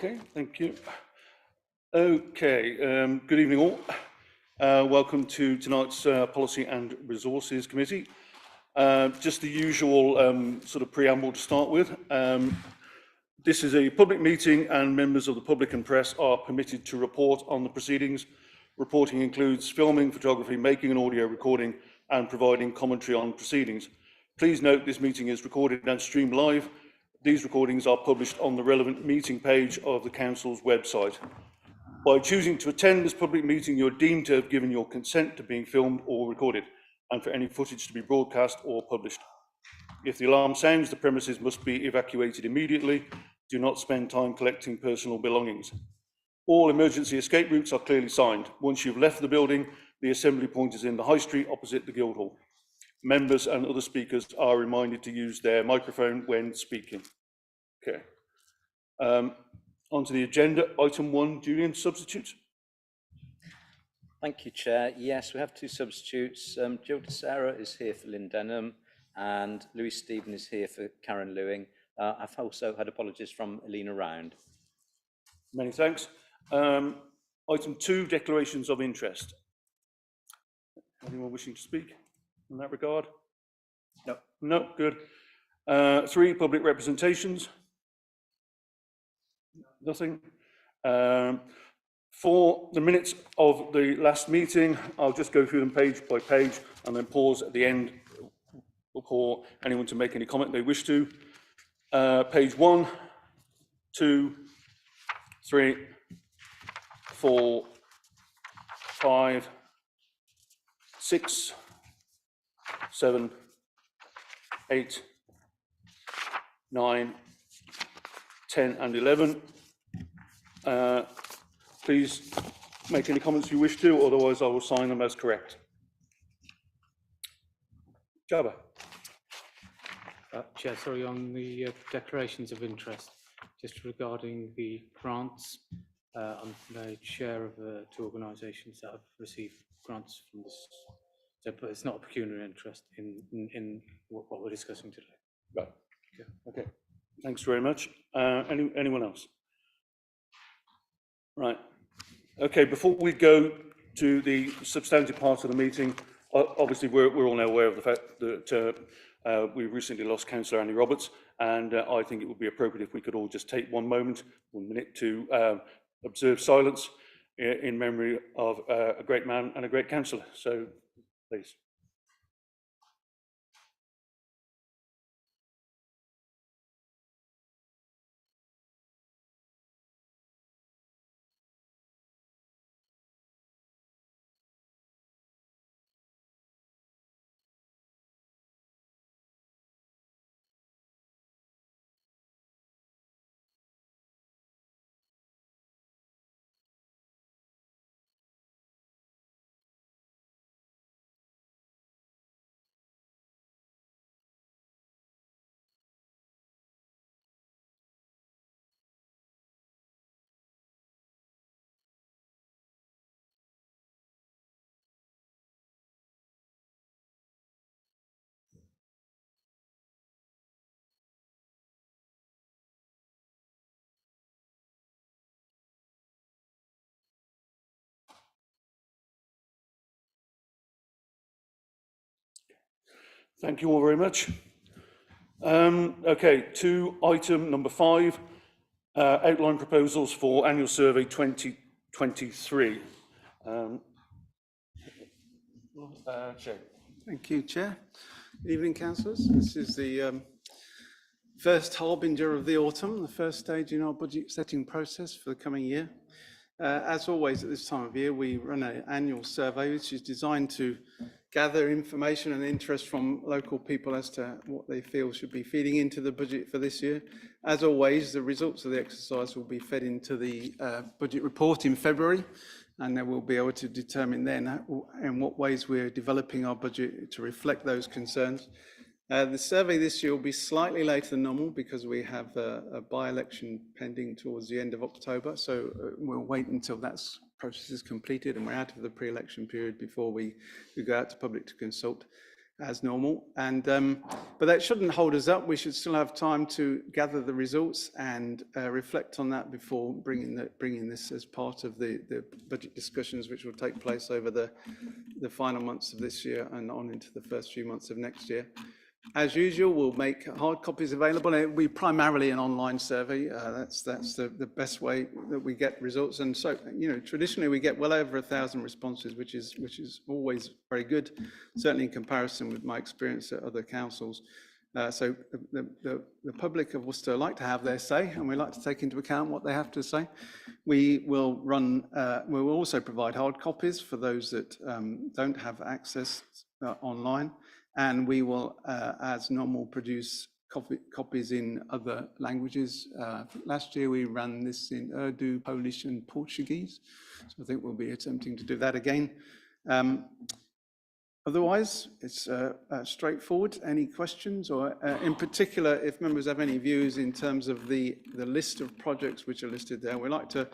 Okay, thank you. Okay, good evening all. Welcome to tonight's Policy and Resources Committee. Just the usual sort of preamble to start with. This is a public meeting and members of the public and press are permitted to report on the proceedings. Reporting includes filming, photography, making an audio recording and providing commentary on proceedings. Please note this meeting is recorded and streamed live. These recordings are published on the relevant meeting page of the Council's website. By choosing to attend this public meeting, you're deemed to have given your consent to being filmed or recorded, and for any footage to be broadcast or published. If the alarm sounds, the premises must be evacuated immediately. Do not spend time collecting personal belongings. All emergency escape routes are clearly signed. Once you've left the building, the assembly point is in the High Street opposite the Guildhall. Members and other speakers are reminded to use their microphone when speaking. Okay. Onto the agenda, item 1, Julian, substitutes. Thank you, Chair. Yes, we have two substitutes. Jill DeSarah is here for Lynn Denham and Louis Stephen is here for Karen Lewing. I've also had apologies from Elena Round. Many thanks. Item 2, declarations of interest. Anyone wishing to speak in that regard? No. No, good. 3, public representations. Nothing. For the minutes of the last meeting, I'll just go through them page by page and then pause at the end for anyone to make any comment they wish to. Page 1, 2, 3, 4, 5, 6, 7, 8, 9, 10 and 11. Please make any comments you wish to, otherwise I will sign them as correct. Jabba. Chair, sorry, on the declarations of interest, just regarding the grants, I'm the chair of 2 organisations that have received grants from this, so, but it's not a pecuniary interest in what we're discussing today. Right. Okay. Thanks very much. Anyone else? Right. Okay, before we go to the substantive part of the meeting, obviously we're all now aware of the fact that we recently lost Councillor Andy Roberts, and I think it would be appropriate if we could all just take 1 minute to observe silence in memory of a great man and a great councillor. So, please. Thank you all very much. Okay, to item number 5, outline proposals for annual survey 2023. Thank you, Chair. Good evening, councillors. This is the first harbinger of the autumn, the first stage in our budget setting process for the coming year. As always at this time of year, we run an annual survey which is designed to gather information and interest from local people as to what they feel should be feeding into the budget for this year. As always, the results of the exercise will be fed into the budget report in February, and then we'll be able to determine then in what ways we're developing our budget to reflect those concerns. The survey this year will be slightly later than normal because we have a by-election pending towards the end of October, so we'll wait until that process is completed and we're out of the pre-election period before we go out to public to consult. as normal. And but that shouldn't hold us up. We should still have time to gather the results and reflect on that before bringing this as part of the budget discussions, which will take place over the final months of this year and on into the first few months of next year. As usual, we'll make hard copies available. It will be primarily an online survey. That's the best way that we get results. And so, traditionally we get well over 1,000 responses, which is always very good, certainly in comparison with my experience at other councils. So the public of Worcester like to have their say, and we like to take into account what they have to say. We will also provide hard copies for those that don't have access online. And we will, as normal, produce copies in other languages. Last year we ran this in Urdu, Polish and Portuguese. So I think we'll be attempting to do that again. Otherwise, it's straightforward. Any questions? Or in particular, if members have any views in terms of the list of projects which are listed there, we like to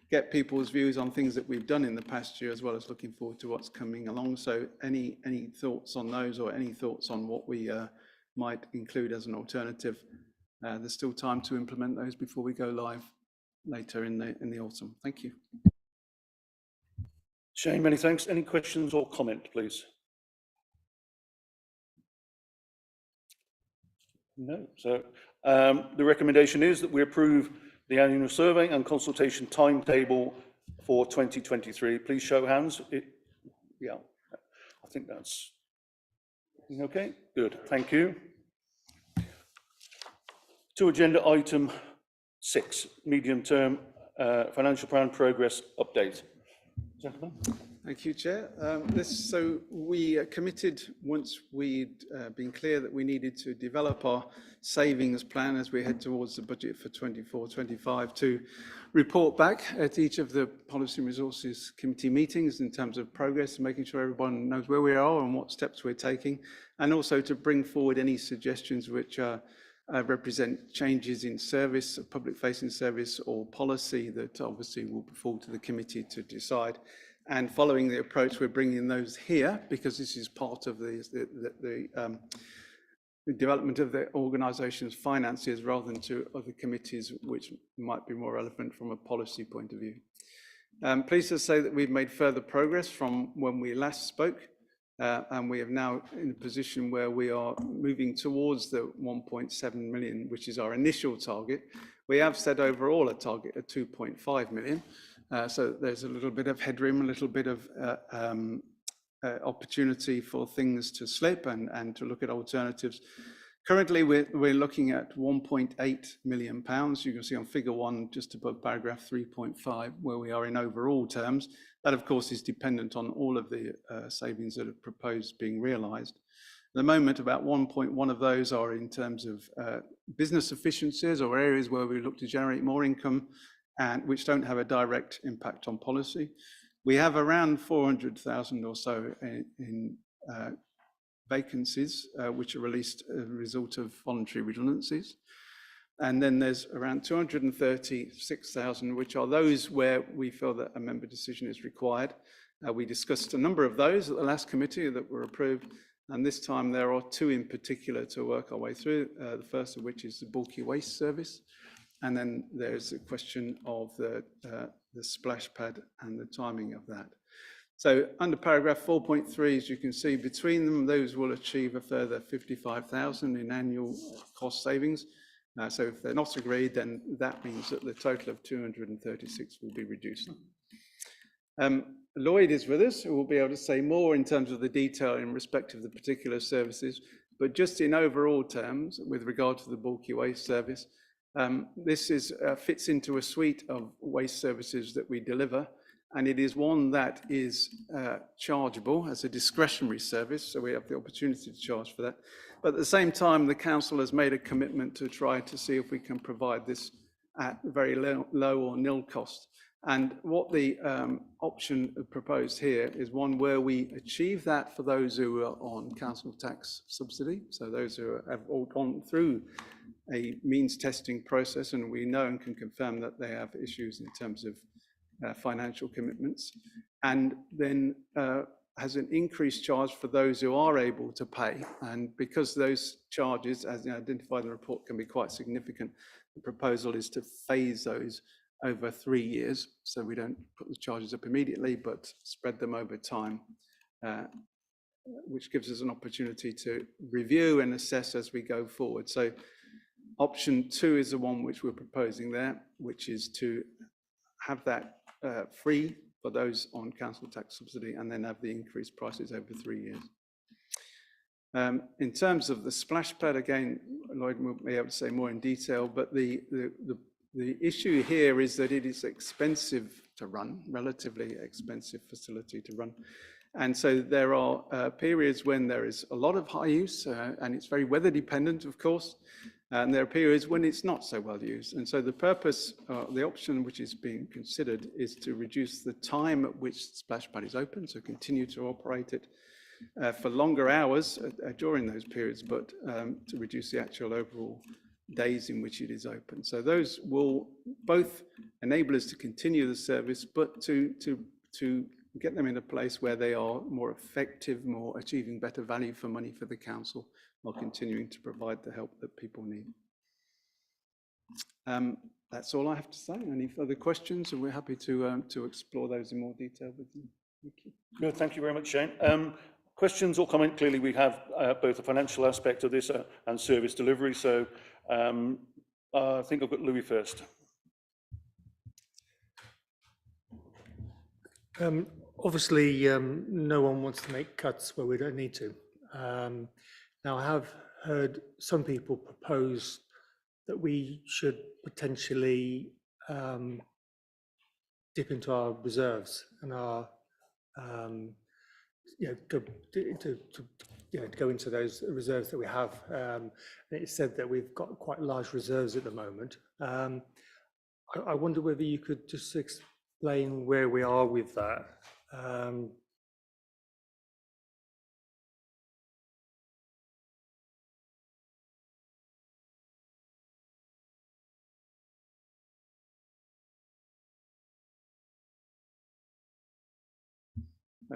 get people's views on things that we've done in the past year, as well as looking forward to what's coming along. So any thoughts on those, or any thoughts on what we might include as an alternative? There's still time to implement those before we go live later in the autumn. Thank you. Shane, many thanks. Any questions or comment, please? No. So the recommendation is that we approve the annual survey and consultation timetable for 2023. Please show hands. Yeah, I think that's okay. Good, thank you. To agenda item 6, medium-term financial plan progress update. Gentlemen. Thank you, Chair. So we committed, once we'd been clear that we needed to develop our savings plan as we head towards the budget for 24-25, to report back at each of the Policy and Resources Committee meetings in terms of progress and making sure everyone knows where we are and what steps we're taking, and also to bring forward any suggestions which represent changes in service, public-facing service or policy that obviously will fall to the committee to decide. And following the approach, we're bringing those here because this is part of the development of the organisation's finances, rather than to other committees which might be more relevant from a policy point of view. Pleased to say that we've made further progress from when we last spoke, and we are now in a position where we are moving towards the 1.7 million, which is our initial target. We have set overall a target of 2.5 million. So there's a little bit of headroom, a little bit of opportunity for things to slip and to look at alternatives. Currently, we're looking at £1.8 million. You can see on figure 1, just above paragraph 3.5, where we are in overall terms. That, of course, is dependent on all of the savings that are proposed being realised. At the moment, about 1.1 of those are in terms of business efficiencies or areas where we look to generate more income, and which don't have a direct impact on policy. We have around 400,000 or so in vacancies, which are released as a result of voluntary redundancies. And then there's around 236,000, which are those where we feel that a member decision is required. We discussed a number of those at the last committee that were approved, and this time there are 2 in particular to work our way through, the first of which is the bulky waste service. And then there's a question of the splash pad and the timing of that. So under paragraph 4.3, as you can see, between them, those will achieve a further 55,000 in annual cost savings. So if they're not agreed, then that means that the total of 236 will be reduced. Lloyd is with us, who will be able to say more in terms of the detail in respect of the particular services, but just in overall terms, with regard to the bulky waste service, this fits into a suite of waste services that we deliver, and it is one that is chargeable as a discretionary service, so we have the opportunity to charge for that. But at the same time, the council has made a commitment to try to see if we can provide this at very low or nil cost. And what the option proposed here is one where we achieve that for those who are on council tax subsidy, so those who have all gone through a means testing process, and we know and can confirm that they have issues in terms of financial commitments. And then has an increased charge for those who are able to pay. And because those charges, as identified in the report, can be quite significant, the proposal is to phase those over 3 years. So we don't put the charges up immediately, but spread them over time, which gives us an opportunity to review and assess as we go forward. So option 2 is the one which we're proposing there, which is to have that free for those on council tax subsidy, and then have the increased prices over 3 years. In terms of the splash pad, again, Lloyd will be able to say more in detail, but the issue here is that it is expensive to run, relatively expensive facility to run. And so there are periods when there is a lot of high use, and it's very weather dependent, of course. And there are periods when it's not so well used. And so the purpose, the option which is being considered is to reduce the time at which splash pad is open, so continue to operate it for longer hours during those periods, but to reduce the actual overall days in which it is open. So those will both enable us to continue the service, but to get them in a place where they are more effective, more achieving better value for money for the council, while continuing to provide the help that people need. That's all I have to say. Any further questions? And we're happy to explore those in more detail with you. Thank you. Good, thank you very much, Shane. Questions or comment? Clearly, we have both the financial aspect of this and service delivery. So I think I've got Louis first. Obviously, no one wants to make cuts where we don't need to. Now, I have heard some people propose that we should potentially dip into our reserves and our, go into those reserves that we have. And it's said that we've got quite large reserves at the moment. I wonder whether you could just explain where we are with that.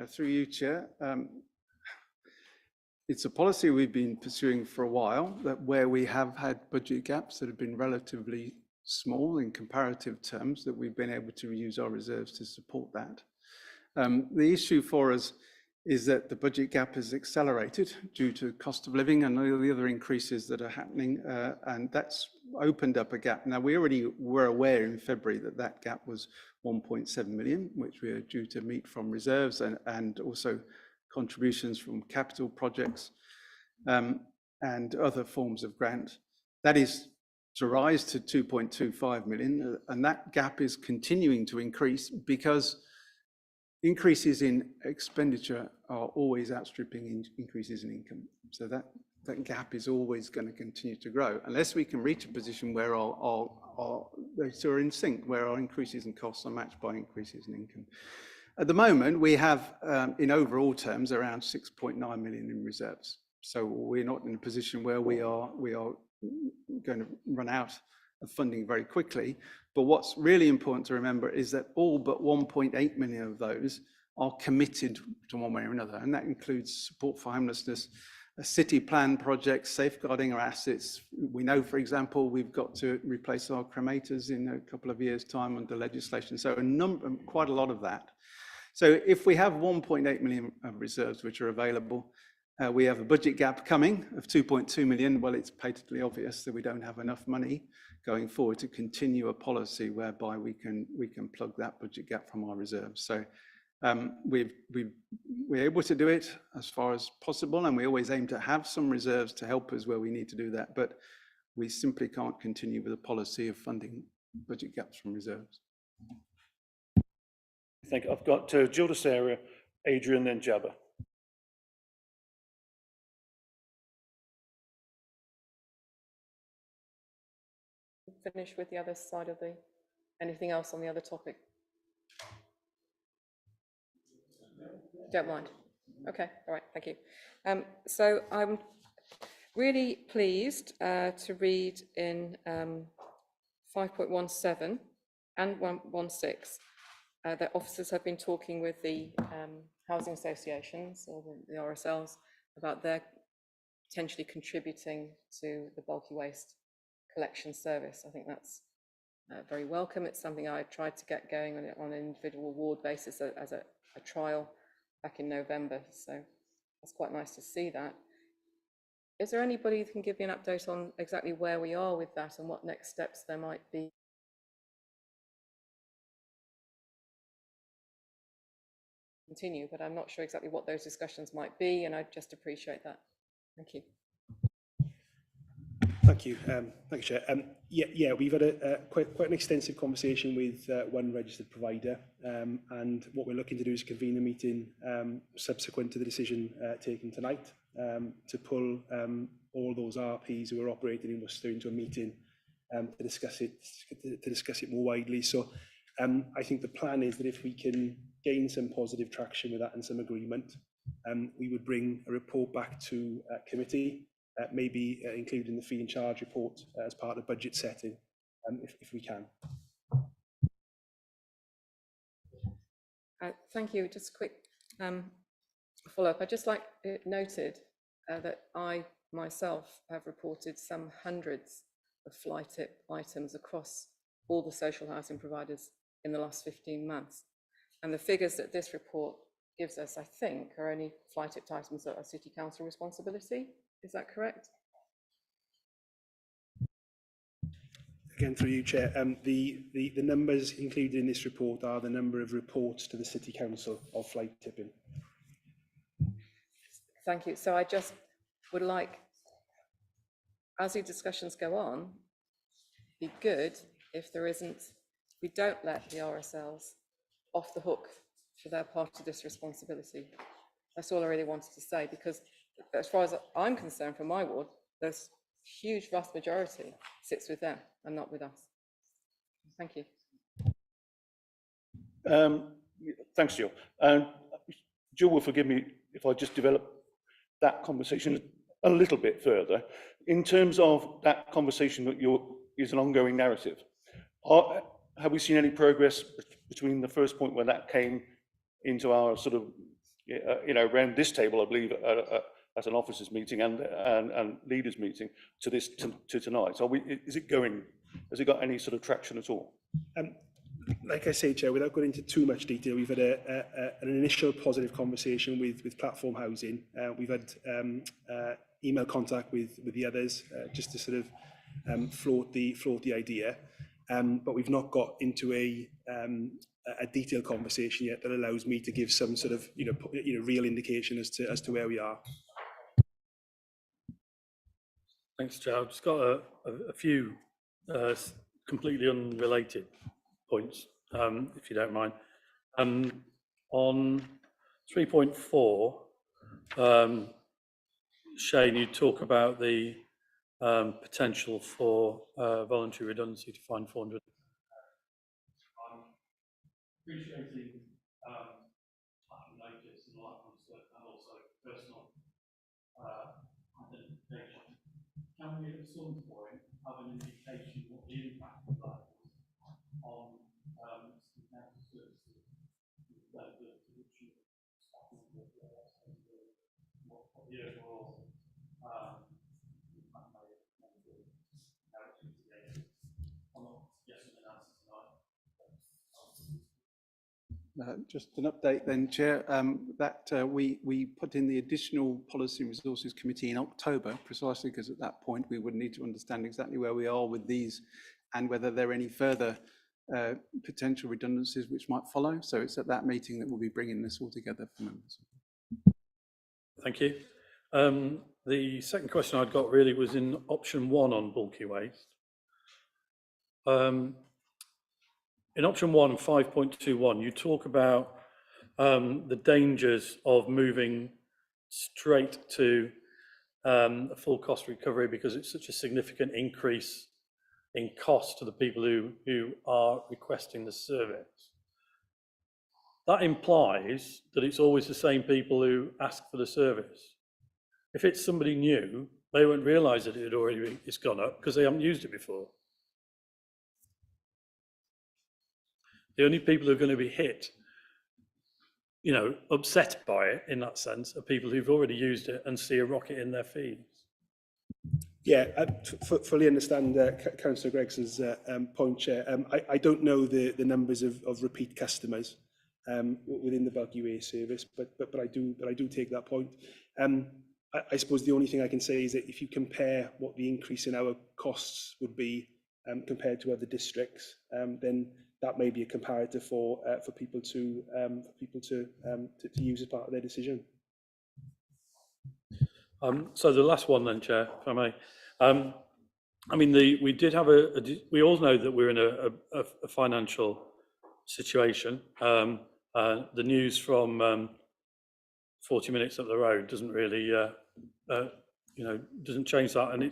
Through you, Chair. It's a policy we've been pursuing for a while, that where we have had budget gaps that have been relatively small in comparative terms, that we've been able to use our reserves to support that. The issue for us is that the budget gap has accelerated due to cost of living and all the other increases that are happening, and that's opened up a gap. Now, we already were aware in February that that gap was 1.7 million, which we are due to meet from reserves and also contributions from capital projects and other forms of grant. That is to rise to 2.25 million, and that gap is continuing to increase because increases in expenditure are always outstripping increases in income. So that gap is always going to continue to grow unless we can reach a position where those two are in sync, where our increases in costs are matched by increases in income. At the moment, we have, in overall terms, around 6.9 million in reserves. So we're not in a position where we are going to run out of funding very quickly. But what's really important to remember is that all but 1.8 million of those are committed to one way or another. And that includes support for homelessness, city plan projects, safeguarding our assets. We know, for example, we've got to replace our cremators in a couple of years' time under legislation. So quite a lot of that. So if we have 1.8 million of reserves which are available, we have a budget gap coming of 2.2 million. Well, it's patently obvious that we don't have enough money going forward to continue a policy whereby we can plug that budget gap from our reserves. So we're able to do it as far as possible, and we always aim to have some reserves to help us where we need to do that. But we simply can't continue with a policy of funding budget gaps from reserves. I think I've got Jill de Sarah, Adrian, then Jabba. Finish with the other side of the, anything else on the other topic? Don't mind. Okay, all right, thank you. So I'm really pleased to read in 5.17 and 1.16 the officers have been talking with the housing associations or the RSLs about their potentially contributing to the bulky waste collection service. I think that's very welcome. It's something I tried to get going on an individual ward basis as a trial back in November. So that's quite nice to see that. Is there anybody who can give me an update on exactly where we are with that and what next steps there might be? Continue, but I'm not sure exactly what those discussions might be, and I'd just appreciate that. Thank you. Thank you. Thank you, Chair. Yeah, we've had quite an extensive conversation with one registered provider, and what we're looking to do is convene a meeting subsequent to the decision taken tonight to pull all those RPs who are operating in Worcester into a meeting to discuss it more widely. So I think the plan is that if we can gain some positive traction with that and some agreement, we would bring a report back to committee. Maybe including the fee and charge report as part of budget setting, if we can. Thank you. Just a quick follow-up. I'd just like it noted that I myself have reported some hundreds of fly tip items across all the social housing providers in the last 15 months. And the figures that this report gives us, I think, are only fly tipped items that are City Council responsibility. Is that correct? Again, through you, Chair, the numbers included in this report are the number of reports to the City Council of fly tipping. Thank you. So I just would like, as the discussions go on, be good if there isn't, we don't let the RSLs off the hook for their part of this responsibility. That's all I really wanted to say, because as far as I'm concerned, from my ward, there's huge vast majority sits with them and not with us. Thank you. Thanks, Jill. Jill will forgive me if I just develop that conversation a little bit further. In terms of that conversation that is an ongoing narrative, have we seen any progress between the first point where that came into our sort of, around this table, I believe, at an officers meeting and leaders meeting to tonight? Is it going? Has it got any sort of traction at all? Like I say, Chair, without going into too much detail, we've had an initial positive conversation with Platform Housing. We've had email contact with the others just to sort of float the idea, but we've not got into a detailed conversation yet that allows me to give some sort of real indication as to where we are. Thanks, Chair. I've just got a few completely unrelated points, if you don't mind. On 3.4, Shane, you talk about the potential for voluntary redundancy to find 400. I'm appreciating notice and all that kind of stuff, and also personal identification. Can we at some point have an indication what the impact of that is on the council services, the the overall impact may be? I'm not guessing an answer tonight. Just an update then, Chair, that we put in the additional Policy and Resources Committee in October, precisely because at that point we would need to understand exactly where we are with these and whether there are any further potential redundancies which might follow. So it's at that meeting that we'll be bringing this all together for members. Thank you. The second question I'd got really was in option 1 on bulky waste. In option 1, 5.21, you talk about the dangers of moving straight to a full cost recovery because it's such a significant increase in cost to the people who are requesting the service. That implies that it's always the same people who ask for the service. If it's somebody new, they won't realise that it's gone up because they haven't used it before. The only people who are going to be hit, you know, upset by it in that sense, are people who've already used it and see a rocket in their feeds. Yeah, fully understand Councillor Gregson's point, Chair. I don't know the numbers of repeat customers within the bulky waste service, but I do take that point. I suppose the only thing I can say is that if you compare what the increase in our costs would be compared to other districts, then that may be a comparator for people to use as part of their decision. So the last one then, Chair, if I may. I mean, we did have we all know that we're in a financial situation. The news from 40 minutes up the road doesn't really, you know, doesn't change that. And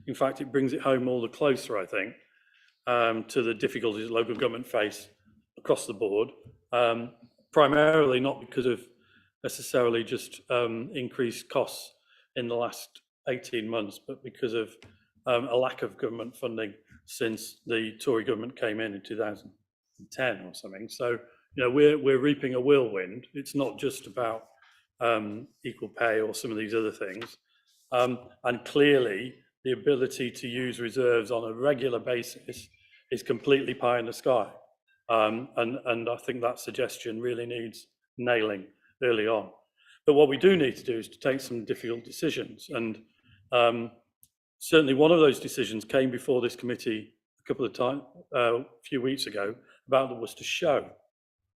in fact, it brings it home all the closer, I think, to the difficulties local government face across the board. Primarily not because of necessarily just increased costs in the last 18 months, but because of a lack of government funding since the Tory government came in 2010 or something. So, you know, we're reaping a whirlwind. It's not just about equal pay or some of these other things. And clearly, the ability to use reserves on a regular basis is completely pie in the sky. And I think that suggestion really needs nailing early on. But what we do need to do is to take some difficult decisions. And certainly one of those decisions came before this committee a few weeks ago about the Worcester Show.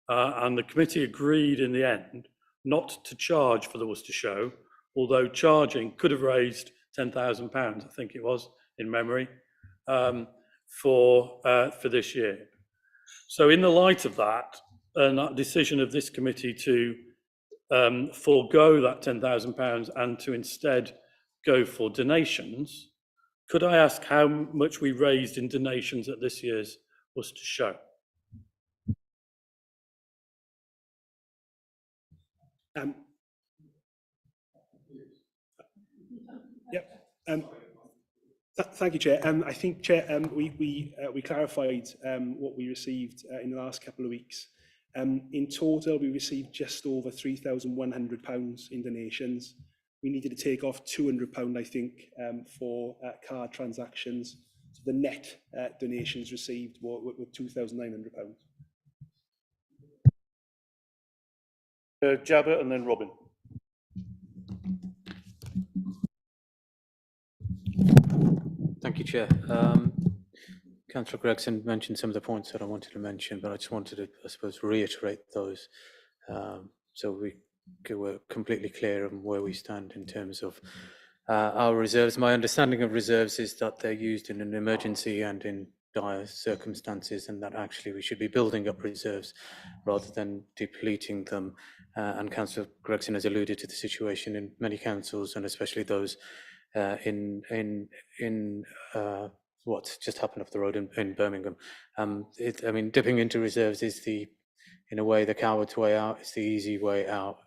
And the committee agreed in the end not to charge for the Worcester Show, although charging could have raised £10,000, I think it was, in memory, for this year. So in the light of that, and that decision of this committee to forego that £10,000 and to instead go for donations, could I ask how much we raised in donations at this year's Worcester Show? Thank you, Chair. I think, Chair, we clarified what we received in the last couple of weeks. In total, we received just over £3,100 in donations. We needed to take off £200, I think, for card transactions. So the net donations received were £2,900. Jabba and then Robin. Thank you, Chair. Councillor Gregson mentioned some of the points that I wanted to mention, but I just wanted to, I suppose, reiterate those so we're completely clear on where we stand in terms of our reserves. My understanding of reserves is that they're used in an emergency and in dire circumstances, and that actually we should be building up reserves rather than depleting them. And Councillor Gregson has alluded to the situation in many councils, and especially those in what's just happened up the road in Birmingham. I mean, dipping into reserves is in a way, the coward's way out. It's the easy way out.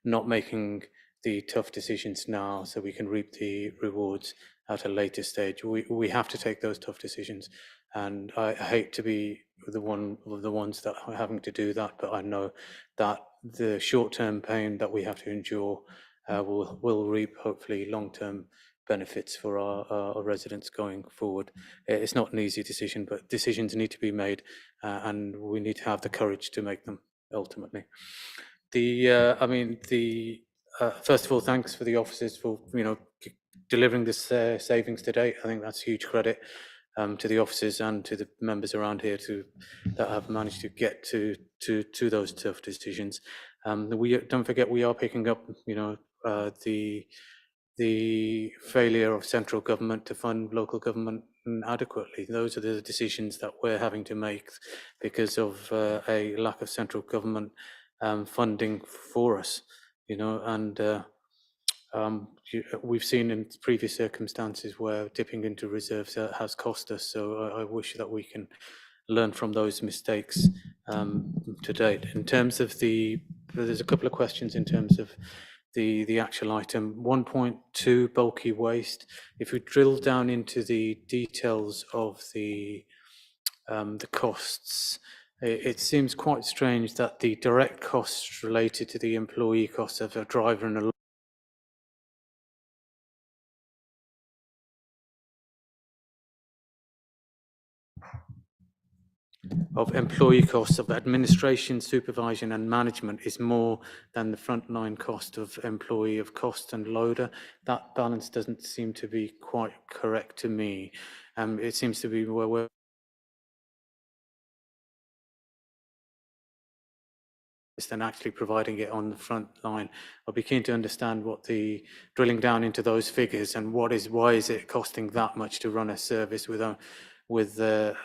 Not making the tough decisions now so we can reap the rewards at a later stage. We have to take those tough decisions, and I hate to be the ones that are having to do that, but I know that the short-term pain that we have to endure will reap hopefully long-term benefits for our residents going forward. It's not an easy decision, but decisions need to be made, and we need to have the courage to make them ultimately. First of all, thanks for the officers for delivering this savings today. I think that's huge credit to the officers and to the members around here that have managed to get to those tough decisions. Don't forget, we are picking up the failure of central government to fund local government adequately. Those are the decisions that we're having to make because of a lack of central government funding for us, we've seen in previous circumstances where dipping into reserves has cost us. So I wish that we can learn from those mistakes to date. In terms of there's a couple of questions in terms of the actual item 1.2 bulky waste. If we drill down into the details of the costs, It seems quite strange that the direct costs related to the employee costs of a driver and a of employee costs of administration, supervision and management is more than the frontline cost of employee of cost and loader. That balance doesn't seem to be quite correct to me. It seems to be where we're than actually providing it on the front line. I'll be keen to understand what the drilling down into those figures and why is it costing that much to run a service with you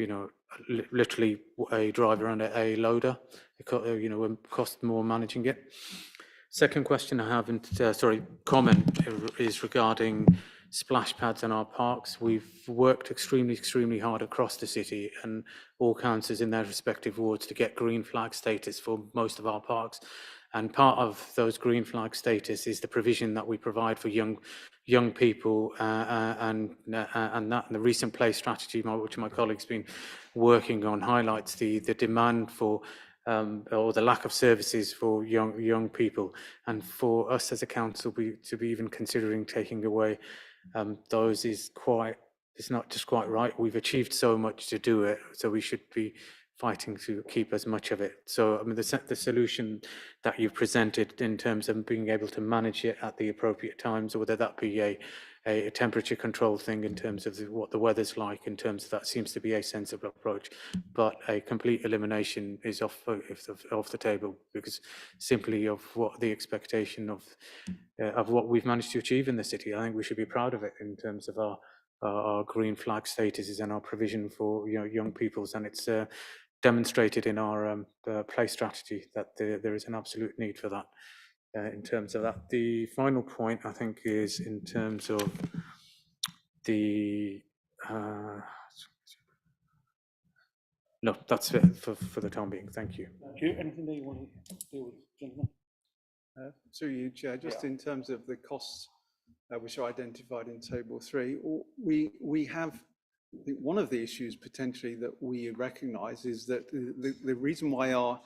know, literally a driver and a loader. You know, it costs more managing it. Second question I have, comment is regarding splash pads in our parks. We've worked extremely hard across the city and all councils in their respective wards to get green flag status for most of our parks. And part of those green flag status is the provision that we provide for young people, and the recent play strategy, which my colleague's been working on, highlights the demand for or the lack of services for young people. And for us as a council to be even considering taking away those is it's not just quite right. We've achieved so much to do it, so we should be fighting to keep as much of it. So I mean, the solution that you've presented in terms of being able to manage it at the appropriate times, or whether that be a temperature control thing in terms of what the weather's like, in terms of that seems to be a sensible approach, but a complete elimination is off the table, because simply of what the expectation of what we've managed to achieve in the city. I think we should be proud of it in terms of our green flag statuses and our provision for young peoples, and it's demonstrated in our play strategy that there is an absolute need for that. In terms of that, the final point I think is in terms of the no, that's it for the time being. Thank you. Thank you. Anything that you want to deal with, gentlemen? Through you, Chair, just in terms of the costs which are identified in Table 3, we have one of the issues potentially that we recognise is that the reason why our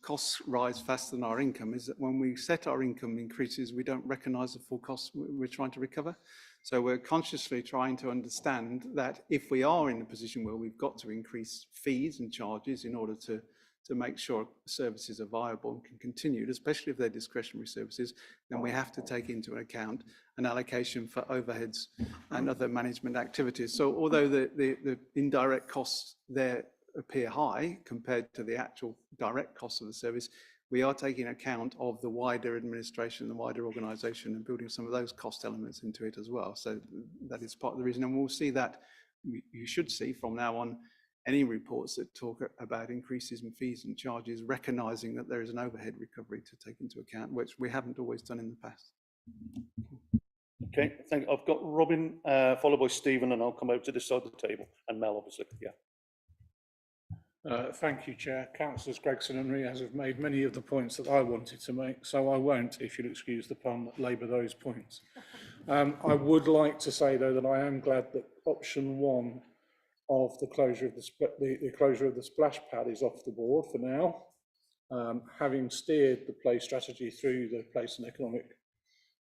costs rise faster than our income is that when we set our income increases, we don't recognise the full costs we're trying to recover. So we're consciously trying to understand that if we are in a position where we've got to increase fees and charges in order to make sure services are viable and can continue, especially if they're discretionary services, then we have to take into account an allocation for overheads and other management activities. So although the indirect costs there appear high compared to the actual direct costs of the service, we are taking account of the wider administration, the wider organisation, and building some of those cost elements into it as well. So that is part of the reason, and we'll see that. You should see from now on any reports that talk about increases in fees and charges, recognising that there is an overhead recovery to take into account, which we haven't always done in the past. Okay, I've got Robin, followed by Stephen, and I'll come over to this side of the table, and Mel, obviously. Yeah. Thank you, Chair. Councillors Gregson and Riaz have made many of the points that I wanted to make, so I won't, if you'll excuse the pun, labour those points. I would like to say, though, that I am glad that option 1 of the closure of the splash pad is off the board for now. Having steered the play strategy through the Place and Economic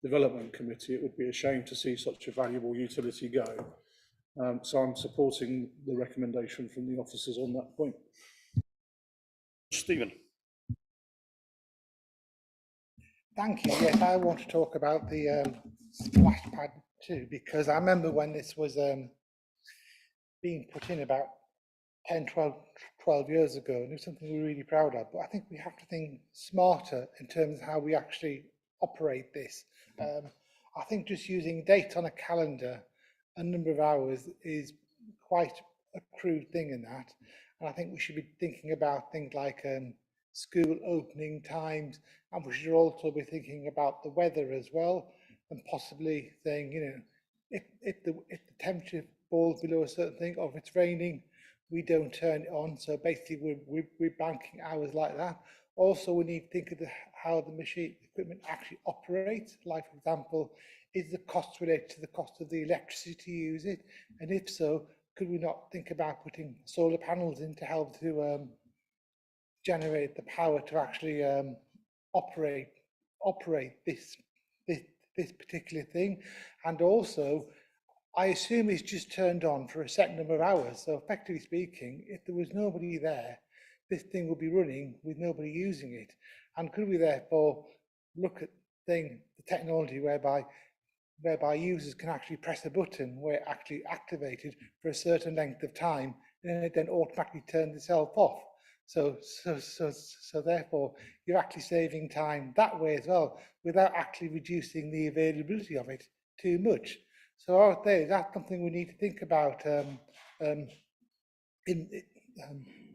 Development Committee, it would be a shame to see such a valuable utility go. So I'm supporting the recommendation from the officers on that point. Stephen. Thank you. Yes, I want to talk about the splash pad too, because I remember when this was being put in about 10, 12 years ago, and it was something we were really proud of. But I think we have to think smarter in terms of how we actually operate this. I think just using date on a calendar, a number of hours, is quite a crude thing in that. And I think we should be thinking about things like school opening times, and we should also be thinking about the weather as well, and possibly saying, you know, if the temperature falls below a certain thing, or if it's raining, we don't turn it on. So basically we're banking hours like that. Also, we need to think of how the machine equipment actually operates. Like, for example, is the cost related to the cost of the electricity to use it? And if so, could we not think about putting solar panels in to help to generate the power to actually operate this particular thing? And also, I assume it's just turned on for a set number of hours. So effectively speaking, if there was nobody there, this thing would be running with nobody using it. And could we therefore look at the technology whereby users can actually press a button where it actually activated for a certain length of time, and it then automatically turns itself off. So therefore, you're actually saving time that way as well, without actually reducing the availability of it too much. So I would say that's something we need to think about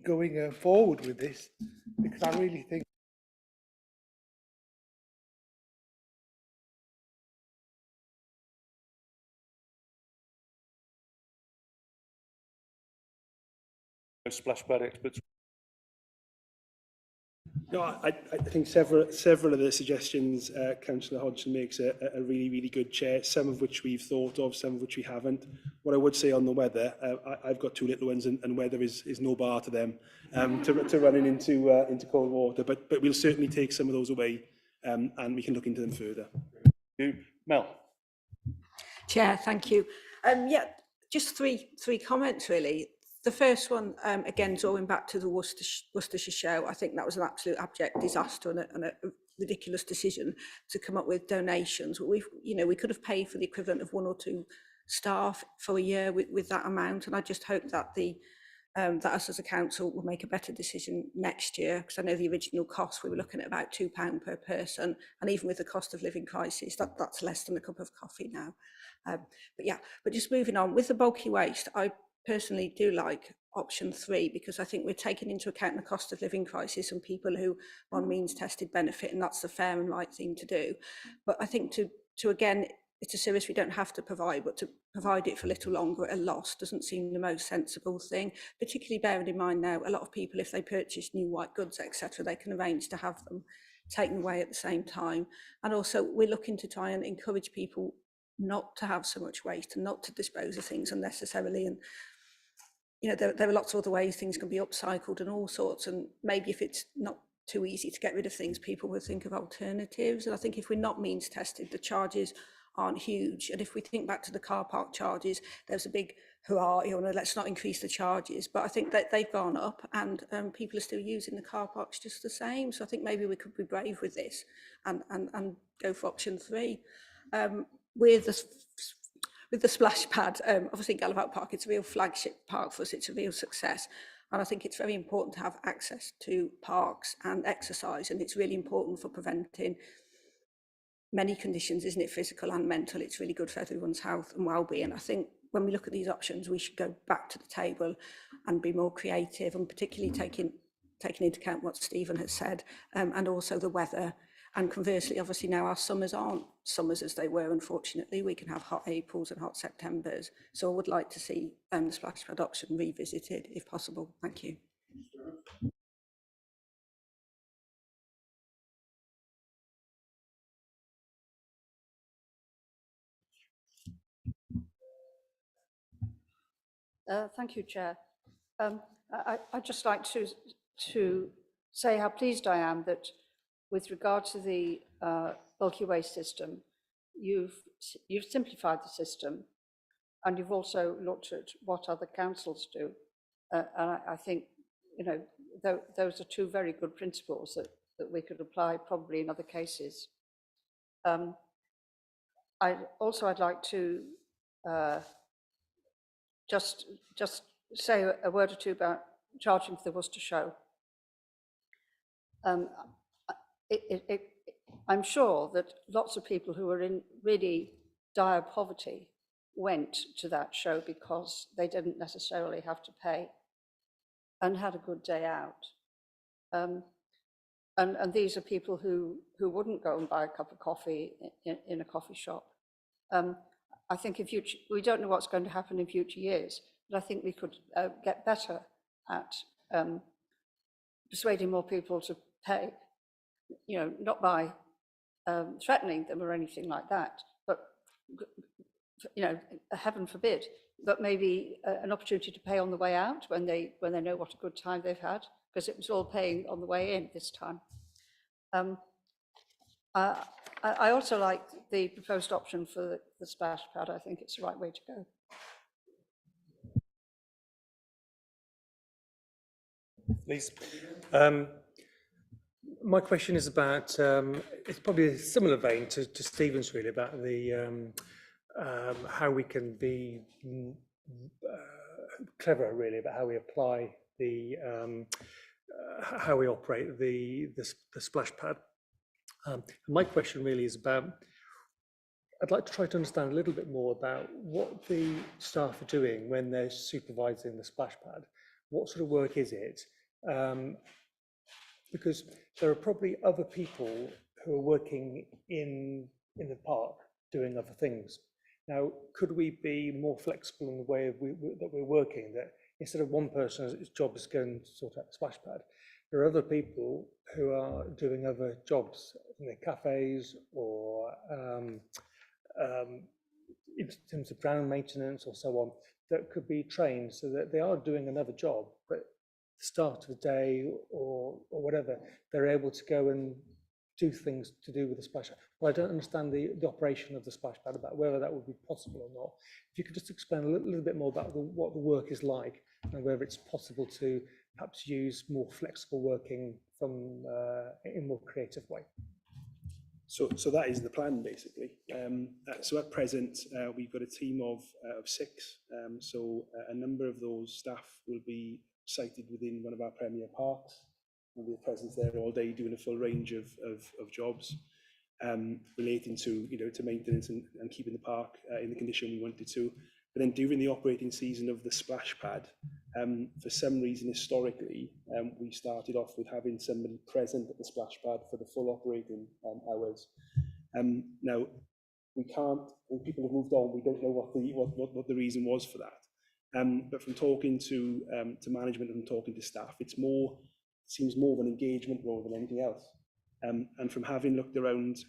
going forward with this, because I really think splash pad experts. No, I think several of the suggestions Councillor Hodgson makes are really, really good, Chair, some of which we've thought of, some of which we haven't. What I would say on the weather, I've got 2 little ones, and weather is no bar to them, to running into cold water, but we'll certainly take some of those away, and we can look into them further. Mel. Chair, thank you. Yeah, just three comments really. The first one, again, drawing back to the Worcestershire show, I think that was an absolute abject disaster and a ridiculous decision to come up with donations. We could have paid for the equivalent of 1 or 2 staff for a year with that amount, and I just hope that that us as a council will make a better decision next year, because I know the original cost, we were looking at about £2 per person, and even with the cost of living crisis, that's less than a cup of coffee now. But just moving on, with the bulky waste, I personally do like option 3, because I think we're taking into account the cost of living crisis and people who on means tested benefit, and that's the fair and right thing to do. But I think to again, it's a service we don't have to provide, but to provide it for a little longer at a loss doesn't seem the most sensible thing, particularly bearing in mind now a lot of people, if they purchase new white goods, etc., they can arrange to have them taken away at the same time. And also we're looking to try and encourage people not to have so much waste and not to dispose of things unnecessarily. And there are lots of other ways things can be upcycled and all sorts, and maybe if it's not too easy to get rid of things, people will think of alternatives. And I think if we're not means tested, the charges aren't huge. And if we think back to the car park charges, there's a big hurrah, let's not increase the charges, but I think that they've gone up, and people are still using the car parks just the same. So I think maybe we could be brave with this and go for option 3. With the splash pad, obviously Gallivant Park, it's a real flagship park for us, it's a real success. And I think it's very important to have access to parks and exercise, and it's really important for preventing many conditions, isn't it, physical and mental. It's really good for everyone's health and well-being. I think when we look at these options, we should go back to the table and be more creative, and particularly taking into account what Stephen has said, and also the weather. And conversely, obviously now our summers aren't summers as they were, unfortunately. We can have hot Aprils and hot Septembers. So I would like to see the splash pad option revisited if possible. Thank you. Thank you, Chair. I'd just like to say how pleased I am that with regard to the bulky waste system, you've simplified the system, and you've also looked at what other councils do. And I think, those are 2 very good principles that we could apply probably in other cases. I'd like to just say a word or 2 about charging for the Worcester show. I'm sure that lots of people who are in really dire poverty went to that show because they didn't necessarily have to pay and had a good day out. And these are people who wouldn't go and buy a cup of coffee in a coffee shop. I think we don't know what's going to happen in future years, but I think we could get better at persuading more people to pay, not by threatening them or anything like that, but you know, heaven forbid, but maybe an opportunity to pay on the way out when they know what a good time they've had, because it was all paying on the way in this time. I also like the proposed option for the splash pad. I think it's the right way to go. Please. My question is about, it's probably a similar vein to Stephen's really, about the how we can be clever really about how we apply the how we operate the splash pad. My question really is about, I'd like to try to understand a little bit more about what the staff are doing when they're supervising the splash pad. What sort of work is it? Because there are probably other people who are working in the park doing other things. Now, could we be more flexible in the way that we're working, that instead of one person's job is to go and sort out the splash pad, there are other people who are doing other jobs in the cafes or in terms of ground maintenance or so on, that could be trained so that they are doing another job, but at the start of the day or whatever, they're able to go and do things to do with the splash pad. Well, I don't understand the operation of the splash pad, about whether that would be possible or not. If you could just explain a little bit more about what the work is like, and whether it's possible to perhaps use more flexible working from in a more creative way. So that is the plan, basically. So at present, we've got a team of 6. A number of those staff will be sited within one of our premier parks. We'll be present there all day doing a full range of jobs relating to, to maintenance and keeping the park in the condition we want it to. But then during the operating season of the splash pad, for some reason historically, we started off with having somebody present at the splash pad for the full operating hours. Now, we can't, when people have moved on, we don't know what the reason was for that. But from talking to management and talking to staff, it seems more of an engagement role than anything else. And from having looked around,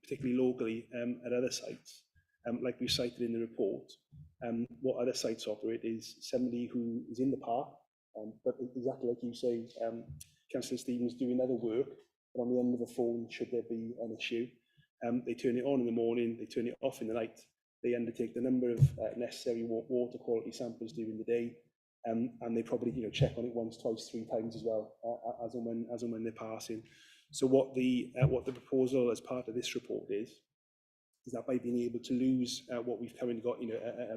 particularly locally, at other sites, like we cited in the report, what other sites operate is somebody who is in the park, but exactly like you say, Councillor Stevens, doing other work, but on the end of the phone, should there be an issue, they turn it on in the morning, they turn it off in the night, they undertake the number of necessary water quality samples during the day, and they probably check on it once, twice, 3 times as well, as and when they're passing. So what the proposal as part of this report is that by being able to lose what we've currently got,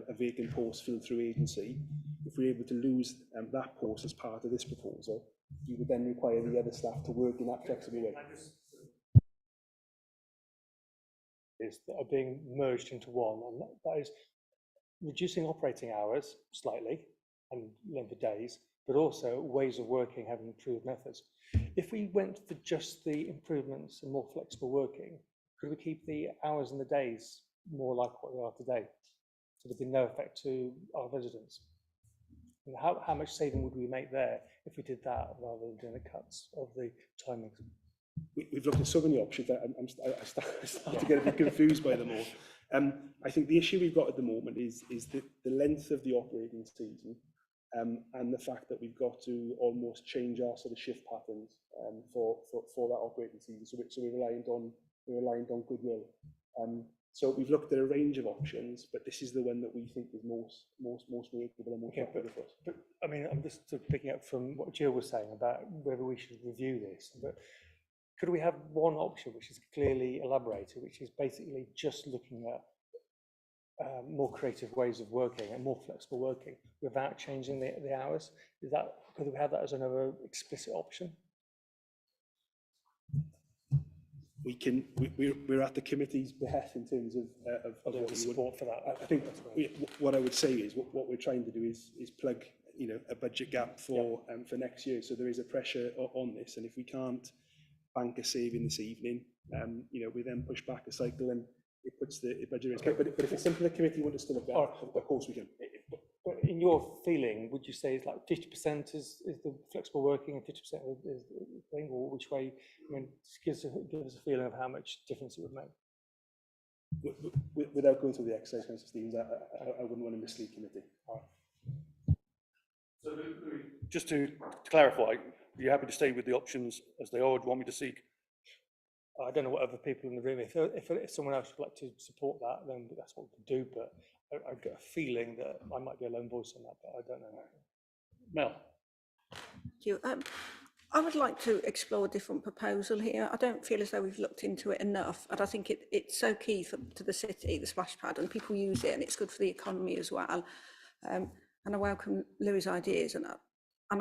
a vacant post filled through agency, if we're able to lose that post as part of this proposal, you would then require the other staff to work in that flexible way. Is that are being merged into one, and that is reducing operating hours slightly and length of days, but also ways of working, having improved methods. If we went for just the improvements and more flexible working, could we keep the hours and the days more like what they are today? So there'd be no effect to our residents. And how much saving would we make there if we did that rather than doing the cuts of the timings? We've looked at so many options that I start to get a bit confused by them all. I think the issue we've got at the moment is the length of the operating season, and the fact that we've got to almost change our sort of shift patterns for that operating season. So we're reliant on goodwill. So we've looked at a range of options, but this is the one that we think is most workable and more practical for us. But I mean, I'm just sort of picking up from what Jill was saying about whether we should review this. But could we have one option which is clearly elaborated, which is basically just looking at more creative ways of working and more flexible working without changing the hours? Could we have that as another explicit option? We're at the committee's behest in terms of what we support for that. I think what I would say is what we're trying to do is plug a budget gap for next year. So there is a pressure on this, and if we can't bank a saving this evening, we then push back a cycle and it puts the budget in. But if it's something the committee wants us to look at, of course we can. But in your feeling, would you say it's like 50% is the flexible working and 50% is the thing, or which way? I mean, just give us a feeling of how much difference it would make. without going through the exercise, Councillor Stevens, I wouldn't want to mislead committee. So, just to clarify, are you happy to stay with the options as they are, or do you want me to seek? I don't know what other people in the room, if someone else would like to support that, then that's what we can do, but I've got a feeling that I might be a lone voice on that, but I don't know. Mel? Thank you. I would like to explore a different proposal here. I don't feel as though we've looked into it enough, and I think it's so key to the city, the splash pad, and people use it, and it's good for the economy as well. And I welcome Louis' ideas, and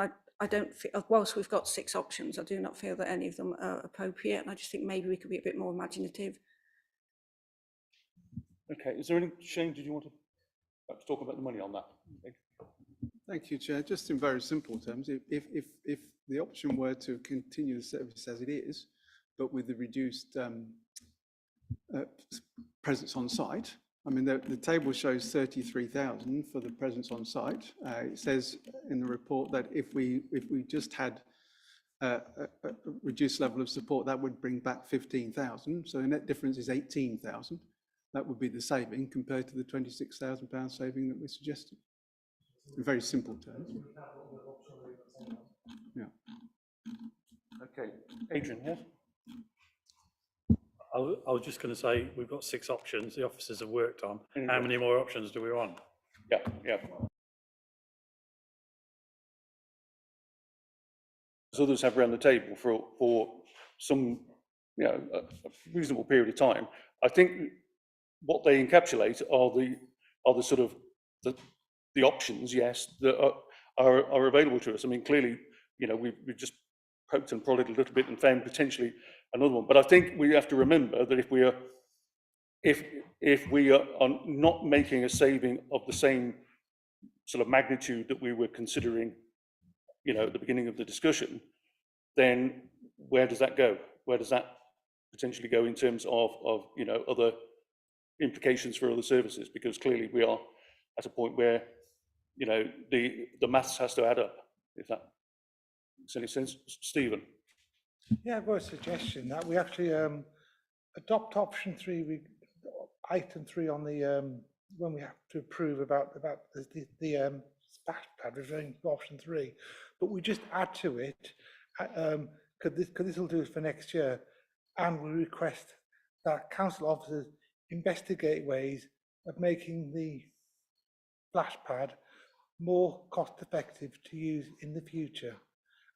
I don't feel, whilst we've got 6 options, I do not feel that any of them are appropriate, and I just think maybe we could be a bit more imaginative. Okay, is there any, Shane, did you want to perhaps talk about the money on that? Thank you, Chair. Just in very simple terms, if the option were to continue the service as it is, but with the reduced presence on site, I mean, the table shows 33,000 for the presence on site. It says in the report that if we just had a reduced level of support, that would bring back 15,000. So the net difference is 18,000. That would be the saving compared to the £26,000 saving that we suggested. In very simple terms. Yeah. Okay, Adrian, yes? I was just going to say, we've got 6 options the officers have worked on. How many more options do we want? Yeah, yeah. As others have around the table for some, you know, a reasonable period of time, I think what they encapsulate are the sort of the options, yes, that are available to us. I mean, clearly, you know, we've just poked and prodded a little bit and found potentially another one. But I think we have to remember that if we are not making a saving of the same sort of magnitude that we were considering, you know, at the beginning of the discussion, then where does that go? Where does that potentially go in terms of you know, other implications for other services? Because clearly we are at a point where, you know, the maths has to add up, if that makes any sense. Stephen? Yeah, I've got a suggestion that we actually adopt option 3, item 3 on the when we have to approve about the splash pad, referring to option 3, but we just add to it. Could this will do it for next year, and we request that council officers investigate ways of making the splash pad more cost effective to use in the future.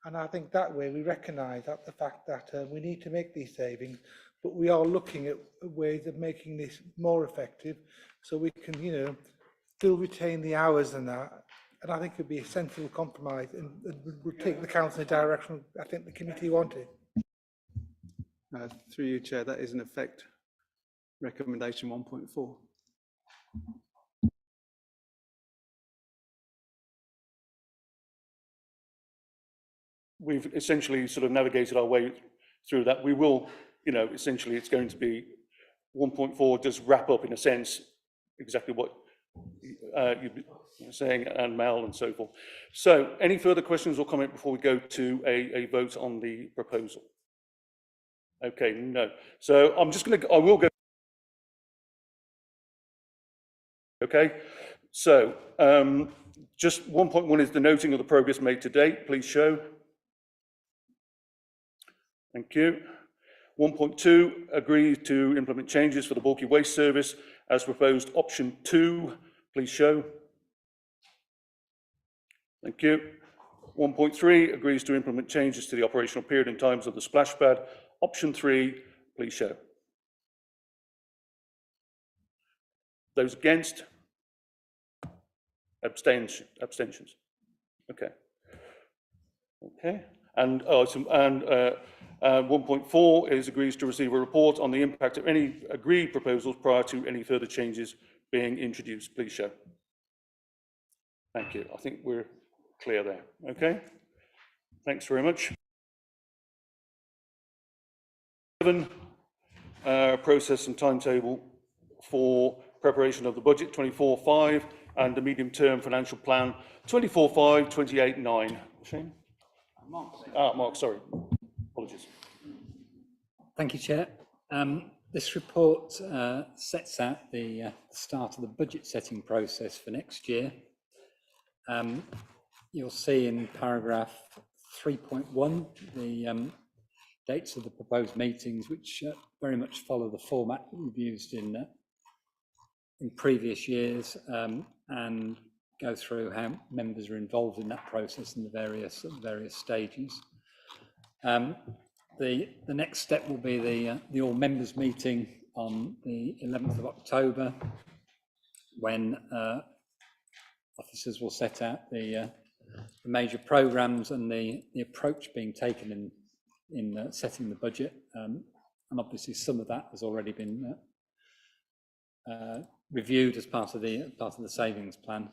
And I think that way we recognise that the fact that we need to make these savings, but we are looking at ways of making this more effective, so we can, you know, still retain the hours and that. And I think it'd be a sensible compromise, and we'll take the council in the direction I think the committee wanted. Through you, Chair, that is in effect recommendation 1.4. We've essentially sort of navigated our way through that. We will, you know, essentially it's going to be 1.4 does wrap up in a sense exactly what you're saying, and Mel and so forth. So any further questions or comment before we go to a vote on the proposal? Okay, no. So I'm just going to, I will go. Okay, so just 1.1 is the noting of the progress made to date. Please show. Thank you. 1.2, agree to implement changes for the bulky waste service as proposed. Option 2, please show. Thank you. 1.3, agrees to implement changes to the operational period and times of the splash pad. Option 3, please show. Those against? Abstentions. Okay. Okay. And 1.4 is agrees to receive a report on the impact of any agreed proposals prior to any further changes being introduced. Please show. Thank you. I think we're clear there. Okay. Thanks very much. 7, process and timetable for preparation of the budget 24/5 and the medium-term financial plan 24/5, 28/9. Shane? Mark, sorry. Apologies. Thank you, Chair. This report sets out the start of the budget setting process for next year. You'll see in paragraph 3.1 the dates of the proposed meetings, which very much follow the format that we've used in previous years, and go through how members are involved in that process in the various stages. The next step will be the all members meeting on the 11th of October, when officers will set out the major programmes and the approach being taken in setting the budget, and obviously some of that has already been reviewed as part of the savings plan.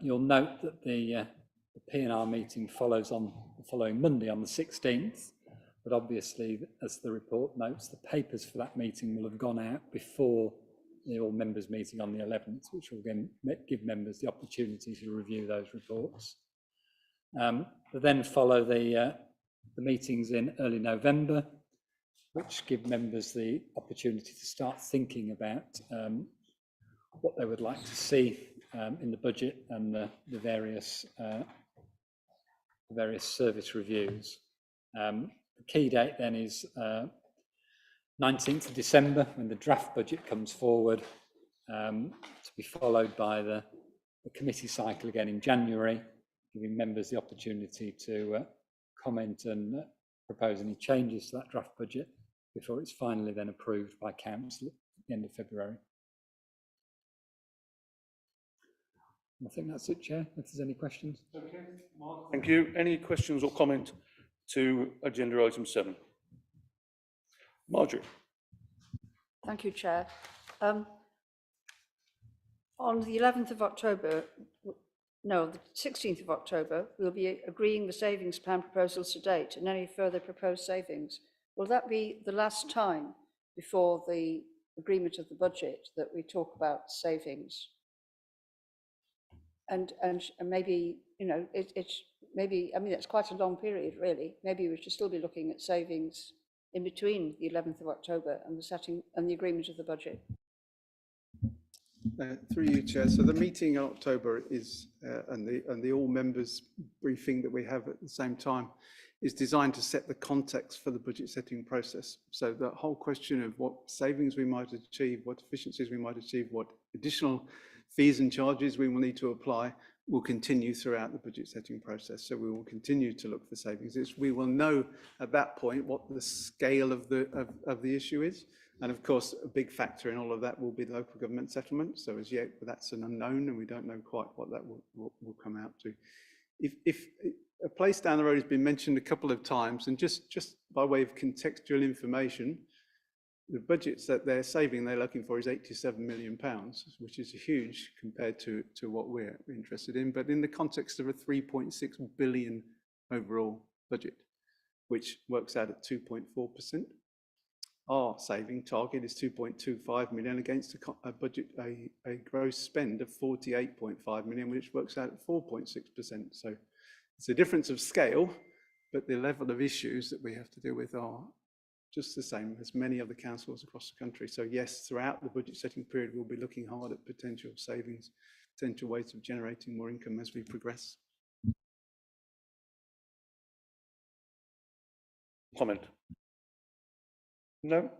You'll note that the P&R meeting follows on the following Monday on the 16th, but obviously, as the report notes, the papers for that meeting will have gone out before the all members meeting on the 11th, which will again give members the opportunity to review those reports. But then follow the meetings in early November, which give members the opportunity to start thinking about what they would like to see in the budget and the various service reviews. The key date then is 19th of December, when the draft budget comes forward, to be followed by the committee cycle again in January, giving members the opportunity to comment and propose any changes to that draft budget before it's finally then approved by council at the end of February. I think that's it, Chair, if there's any questions. Okay, Mark. Thank you. Any questions or comment to agenda item 7? Marjorie. Thank you, Chair. On the 11th of October, no, the 16th of October, we'll be agreeing the savings plan proposals to date and any further proposed savings. Will that be the last time before the agreement of the budget that we talk about savings? And maybe, you know, it's maybe, I mean, it's quite a long period, really. Maybe we should still be looking at savings in between the 11th of October and the setting and the agreement of the budget. Through you, Chair. So the meeting in October is, and the all members briefing that we have at the same time, is designed to set the context for the budget setting process. So the whole question of what savings we might achieve, what efficiencies we might achieve, what additional fees and charges we will need to apply will continue throughout the budget setting process. So we will continue to look for savings. We will know at that point what the scale of the issue is. And of course, a big factor in all of that will be the local government settlement. So as yet, that's an unknown, and we don't know quite what that will come out to. If a place down the road has been mentioned a couple of times, and just by way of contextual information, the budgets that they're saving, they're looking for is £87 million, which is huge compared to what we're interested in. But in the context of a 3.6 billion overall budget, which works out at 2.4%. Our saving target is 2.25 million against a budget, a gross spend of 48.5 million, which works out at 4.6%. So it's a difference of scale, but the level of issues that we have to deal with are just the same as many other councils across the country. So yes, throughout the budget setting period, we'll be looking hard at potential savings, potential ways of generating more income as we progress. Comment? No.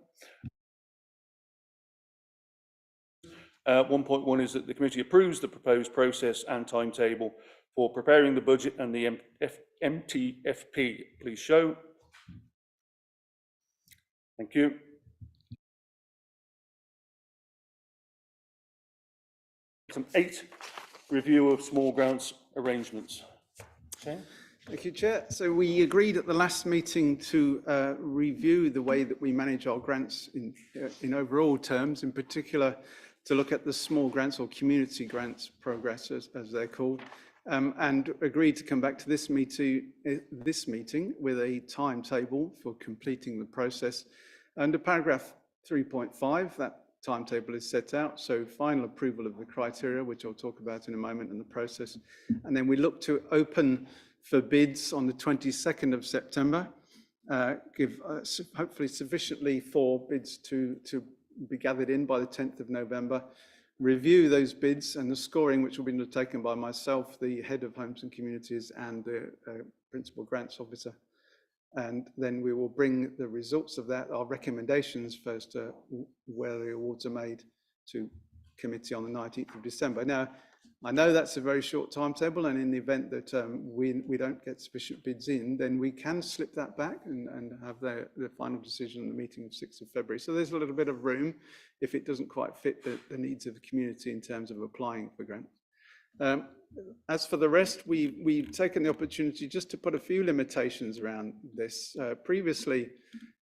1.1 is that the committee approves the proposed process and timetable for preparing the budget and the MTFP. Please show. Thank you. Item 8, review of small grants arrangements. Okay. Thank you, Chair. So we agreed at the last meeting to review the way that we manage our grants in overall terms, in particular to look at the small grants or community grants progress, as they're called, and agreed to come back to this meeting with a timetable for completing the process. Under paragraph 3.5, that timetable is set out, so final approval of the criteria, which I'll talk about in a moment, and the process. And then we look to open for bids on the 22nd of September, give hopefully sufficiently for bids to be gathered in by the 10th of November, review those bids and the scoring, which will be undertaken by myself, the Head of Homes and Communities, and the Principal Grants Officer. And then we will bring the results of that, our recommendations first, where the awards are made, to committee on the 19th of December. Now, I know that's a very short timetable, and in the event that we don't get sufficient bids in, then we can slip that back and have the final decision in the meeting of 6th of February. So there's a little bit of room if it doesn't quite fit the needs of the community in terms of applying for grants. As for the rest, we've taken the opportunity just to put a few limitations around this. Previously,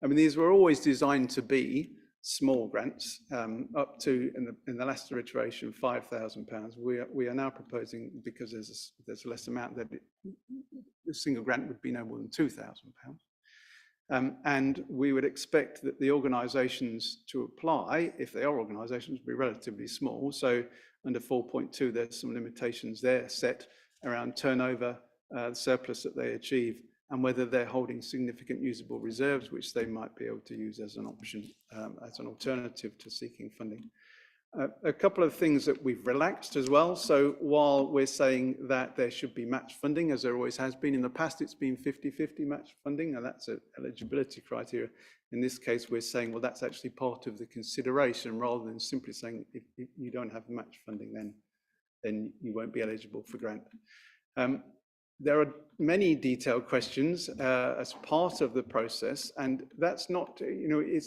I mean, these were always designed to be small grants, up to, in the last iteration, £5,000. We are now proposing, because there's a less amount, that the single grant would be no more than £2,000. And we would expect that the organisations to apply, if they are organisations, will be relatively small. So under 4.2, there's some limitations there set around turnover, the surplus that they achieve, and whether they're holding significant usable reserves, which they might be able to use as an option, as an alternative to seeking funding. A couple of things that we've relaxed as well. So while we're saying that there should be match funding, as there always has been in the past, it's been 50-50 match funding, and that's an eligibility criteria. In this case, we're saying, well, that's actually part of the consideration, rather than simply saying if you don't have match funding, then you won't be eligible for grant. There are many detailed questions as part of the process, and that's not,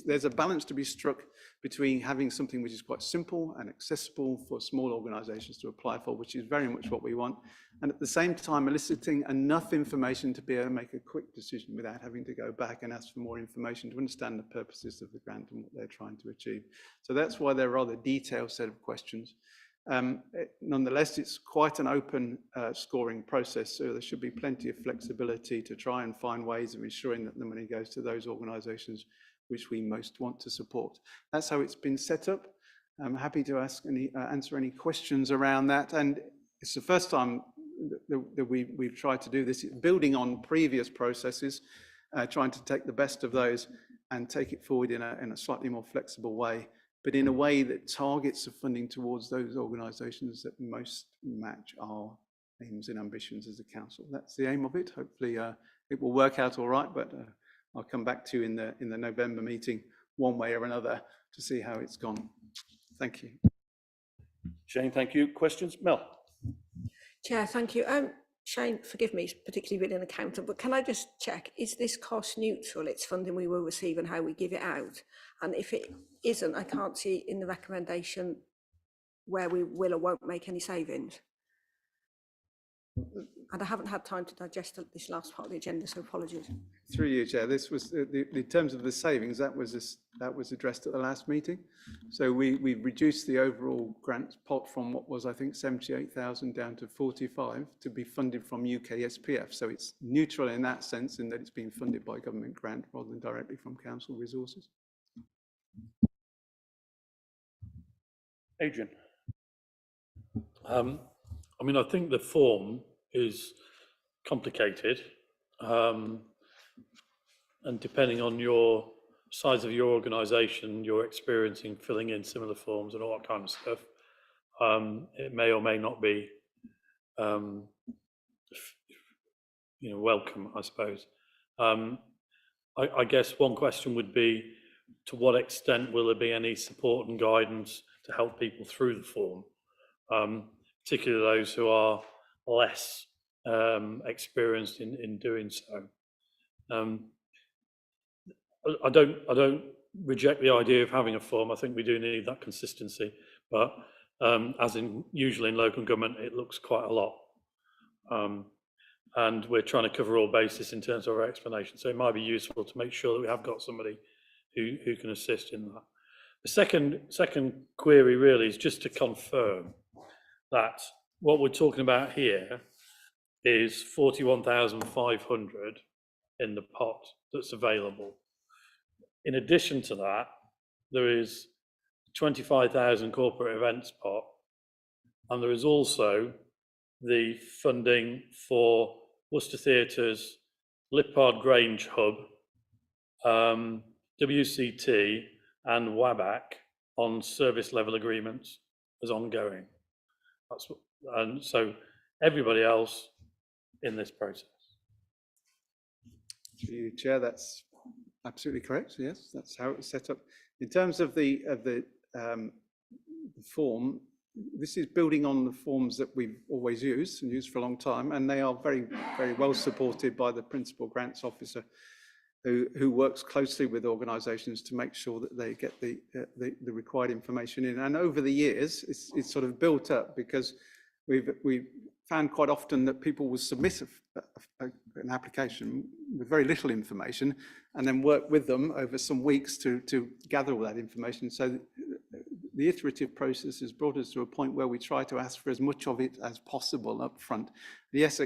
there's a balance to be struck between having something which is quite simple and accessible for small organisations to apply for, which is very much what we want, and at the same time eliciting enough information to be able to make a quick decision without having to go back and ask for more information to understand the purposes of the grant and what they're trying to achieve. So that's why they're a rather detailed set of questions. Nonetheless, it's quite an open scoring process, so there should be plenty of flexibility to try and find ways of ensuring that the money goes to those organisations which we most want to support. That's how it's been set up. I'm happy to answer any questions around that, and it's the first time that we've tried to do this, building on previous processes, trying to take the best of those and take it forward in a slightly more flexible way, but in a way that targets the funding towards those organisations that most match our aims and ambitions as a council. That's the aim of it. Hopefully it will work out all right, but I'll come back to you in the November meeting one way or another to see how it's gone. Thank you. Shane, thank you. Questions? Mel? Chair, thank you. Shane, forgive me, particularly being an accountant, but can I just check, is this cost neutral? It's funding we will receive and how we give it out. And if it isn't, I can't see in the recommendation where we will or won't make any savings. And I haven't had time to digest this last part of the agenda, so apologies. Through you, Chair, this was, in terms of the savings, that was addressed at the last meeting. So we reduced the overall grant pot from what was, I think, 78,000 down to 45 to be funded from UK SPF. So it's neutral in that sense, in that it's being funded by government grant rather than directly from council resources. Adrian? I mean, I think the form is complicated, and depending on your size of your organisation, your experience in filling in similar forms and all that kind of stuff, it may or may not be, welcome, I suppose. I guess one question would be, to what extent will there be any support and guidance to help people through the form, particularly those who are less experienced in doing so. I don't reject the idea of having a form. I think we do need that consistency, but as in usually in local government, it looks quite a lot, and we're trying to cover all bases in terms of our explanation. So it might be useful to make sure that we have got somebody who can assist in that. The second query really is just to confirm that what we're talking about here is 41,500 in the pot that's available. In addition to that, there is 25,000 corporate events pot, and there is also the funding for Worcester Theatre's Lippard Grange hub WCT and WABAC on service level agreements as ongoing. That's what, and so everybody else in this process. To you, Chair, that's absolutely correct. Yes, that's how it was set up. In terms of the form, this is building on the forms that we've always used and used for a long time, and they are very, very well supported by the Principal Grants Officer, who works closely with organisations to make sure that they get the required information in. And over the years, it's sort of built up, because we've found quite often that people will submit an application with very little information and then work with them over some weeks to gather all that information. So the iterative process has brought us to a point where we try to ask for as much of it as possible up front. Yes,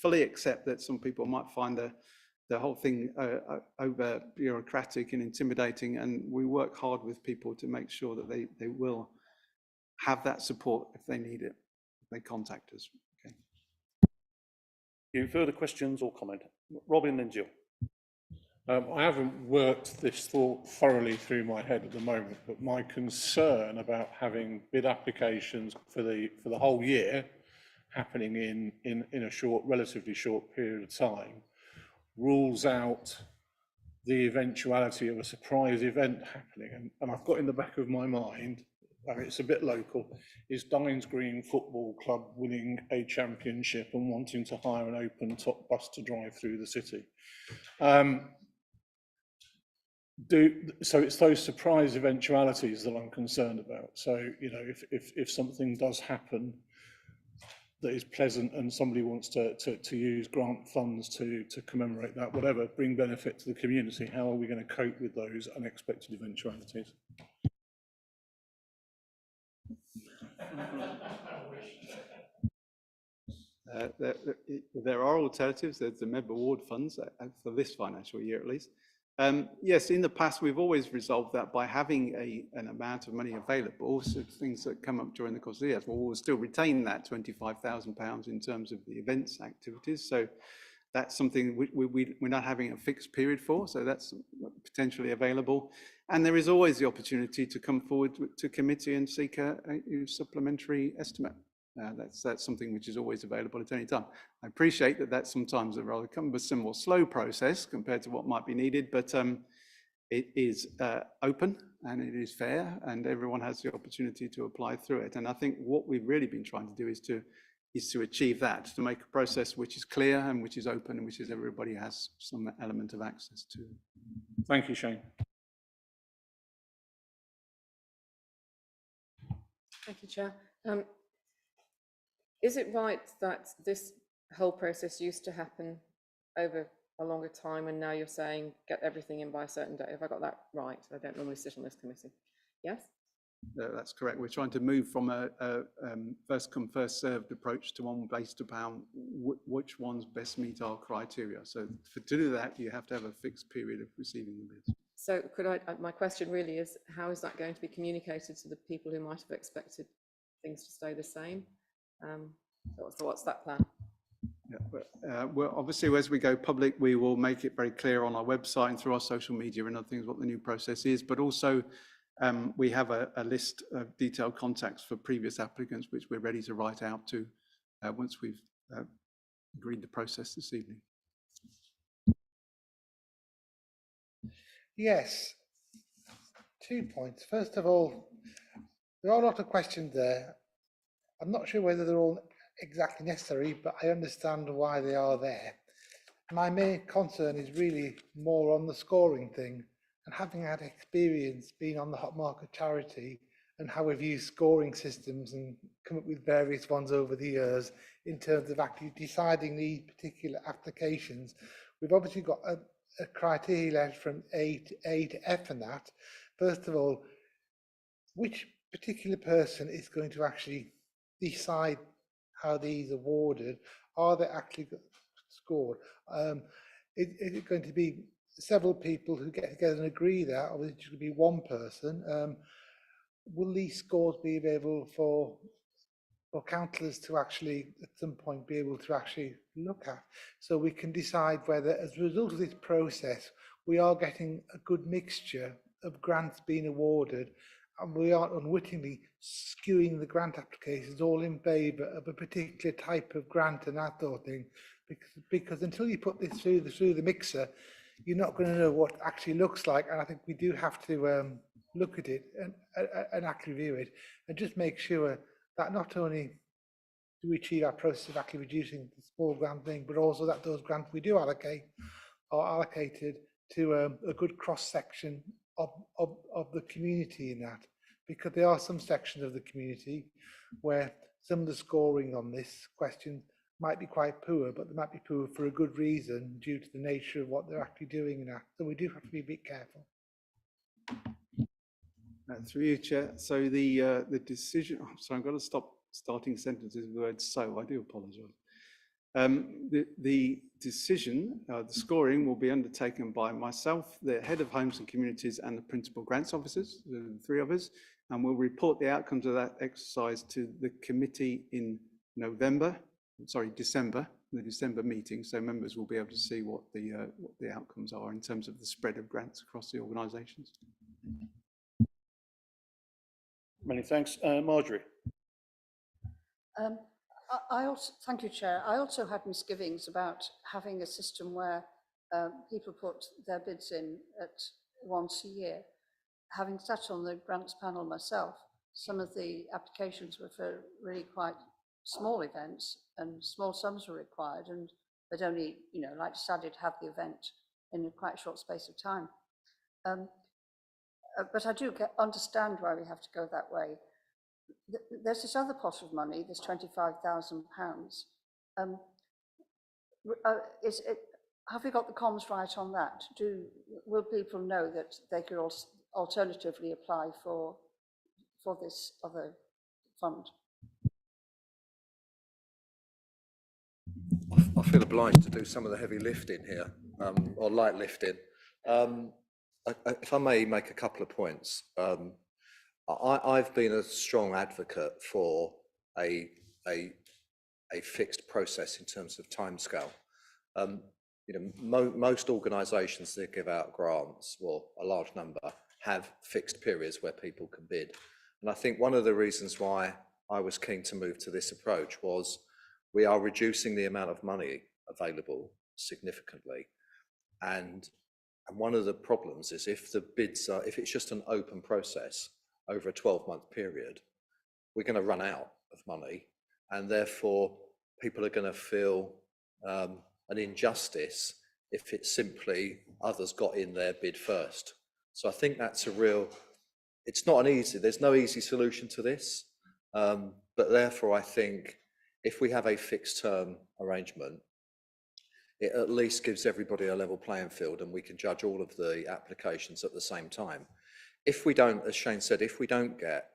fully accept that some people might find the whole thing over bureaucratic and intimidating, and we work hard with people to make sure that they will have that support if they need it, if they contact us. Okay. Any further questions or comment? Robin, then Jill. I haven't worked this thought thoroughly through my head at the moment, but my concern about having bid applications for the whole year happening in a relatively short period of time rules out the eventuality of a surprise event happening. And I've got in the back of my mind, and it's a bit local, is Dines Green Football Club winning a championship and wanting to hire an open top bus to drive through the city. So it's those surprise eventualities that I'm concerned about. So, you know, if something does happen that is pleasant and somebody wants to use grant funds to commemorate that, whatever, bring benefit to the community, how are we going to cope with those unexpected eventualities? There are alternatives. There's the member award funds for this financial year at least. Yes, in the past we've always resolved that by having an amount of money available, so things that come up during the course of the year. We'll still retain that £25,000 in terms of the events activities. So that's something we're not having a fixed period for, so that's potentially available. And there is always the opportunity to come forward to committee and seek a supplementary estimate. That's something which is always available at any time. I appreciate that that's sometimes a rather cumbersome or slow process compared to what might be needed, but it is open and it is fair, and everyone has the opportunity to apply through it. And I think what we've really been trying to do is to achieve that, to make a process which is clear and which is open and which is everybody has some element of access to. Thank you, Shane. Thank you, Chair. Is it right that this whole process used to happen over a longer time, and now you're saying get everything in by a certain date? Have I got that right? I don't normally sit on this committee. Yes? That's correct. We're trying to move from a first come, first served approach to one based upon which ones best meet our criteria. So to do that, you have to have a fixed period of receiving the bids. So my question really is, how is that going to be communicated to the people who might have expected things to stay the same? So what's that plan? Yeah, well, obviously, as we go public, we will make it very clear on our website and through our social media and other things what the new process is. But also, we have a list of detailed contacts for previous applicants, which we're ready to write out to once we've agreed the process this evening. Yes, 2 points. First of all, there are a lot of questions there. I'm not sure whether they're all exactly necessary, but I understand why they are there. My main concern is really more on the scoring thing, and having had experience being on the Hot Market Charity and how we've used scoring systems and come up with various ones over the years in terms of actually deciding the particular applications. We've obviously got a criteria from A to F and that. First of all, which particular person is going to actually decide how these are awarded? Are they actually scored? Is it going to be several people who get together and agree that, or is it going to be one person? Will these scores be available for councillors to actually at some point be able to actually look at, so we can decide whether, as a result of this process, we are getting a good mixture of grants being awarded, and we aren't unwittingly skewing the grant applications all in favour of a particular type of grant and that sort of thing. Because until you put this through the mixer, you're not going to know what it actually looks like. And I think we do have to look at it and actually review it, and just make sure that not only do we achieve our process of actually reducing the small grant thing, but also that those grants we do allocate are allocated to a good cross-section of the community in that. Because there are some sections of the community where some of the scoring on this question might be quite poor, but they might be poor for a good reason due to the nature of what they're actually doing in that. So we do have to be a bit careful. Through you, Chair. So the decision, oh, sorry, I'm going to stop starting sentences with the word so, I do apologise. The decision, the scoring will be undertaken by myself, the Head of Homes and Communities, and the Principal Grants Officers, the three of us, and we'll report the outcomes of that exercise to the committee in December, the December meeting, so members will be able to see what the outcomes are in terms of the spread of grants across the organisations. Many thanks. Marjorie. I also, thank you, Chair. I also had misgivings about having a system where people put their bids in at once a year. Having sat on the grants panel myself, some of the applications were for really quite small events, and small sums were required, and they'd only, decided to have the event in a quite short space of time. But I do understand why we have to go that way. There's this other pot of money, this £25,000. Have we got the comms right on that? Will people know that they could alternatively apply for this other fund? I feel obliged to do some of the heavy lifting here, or light lifting. If I may make a couple of points. I've been a strong advocate for a fixed process in terms of timescale. Most organisations that give out grants, well, a large number, have fixed periods where people can bid. And I think one of the reasons why I was keen to move to this approach was we are reducing the amount of money available significantly. And one of the problems is if it's just an open process over a 12-month period, we're going to run out of money, and therefore people are going to feel an injustice if it's simply others got in their bid first. So I think that's it's not there's no easy solution to this, but therefore I think if we have a fixed term arrangement, it at least gives everybody a level playing field, and we can judge all of the applications at the same time. If we don't, as Shane said, if we don't get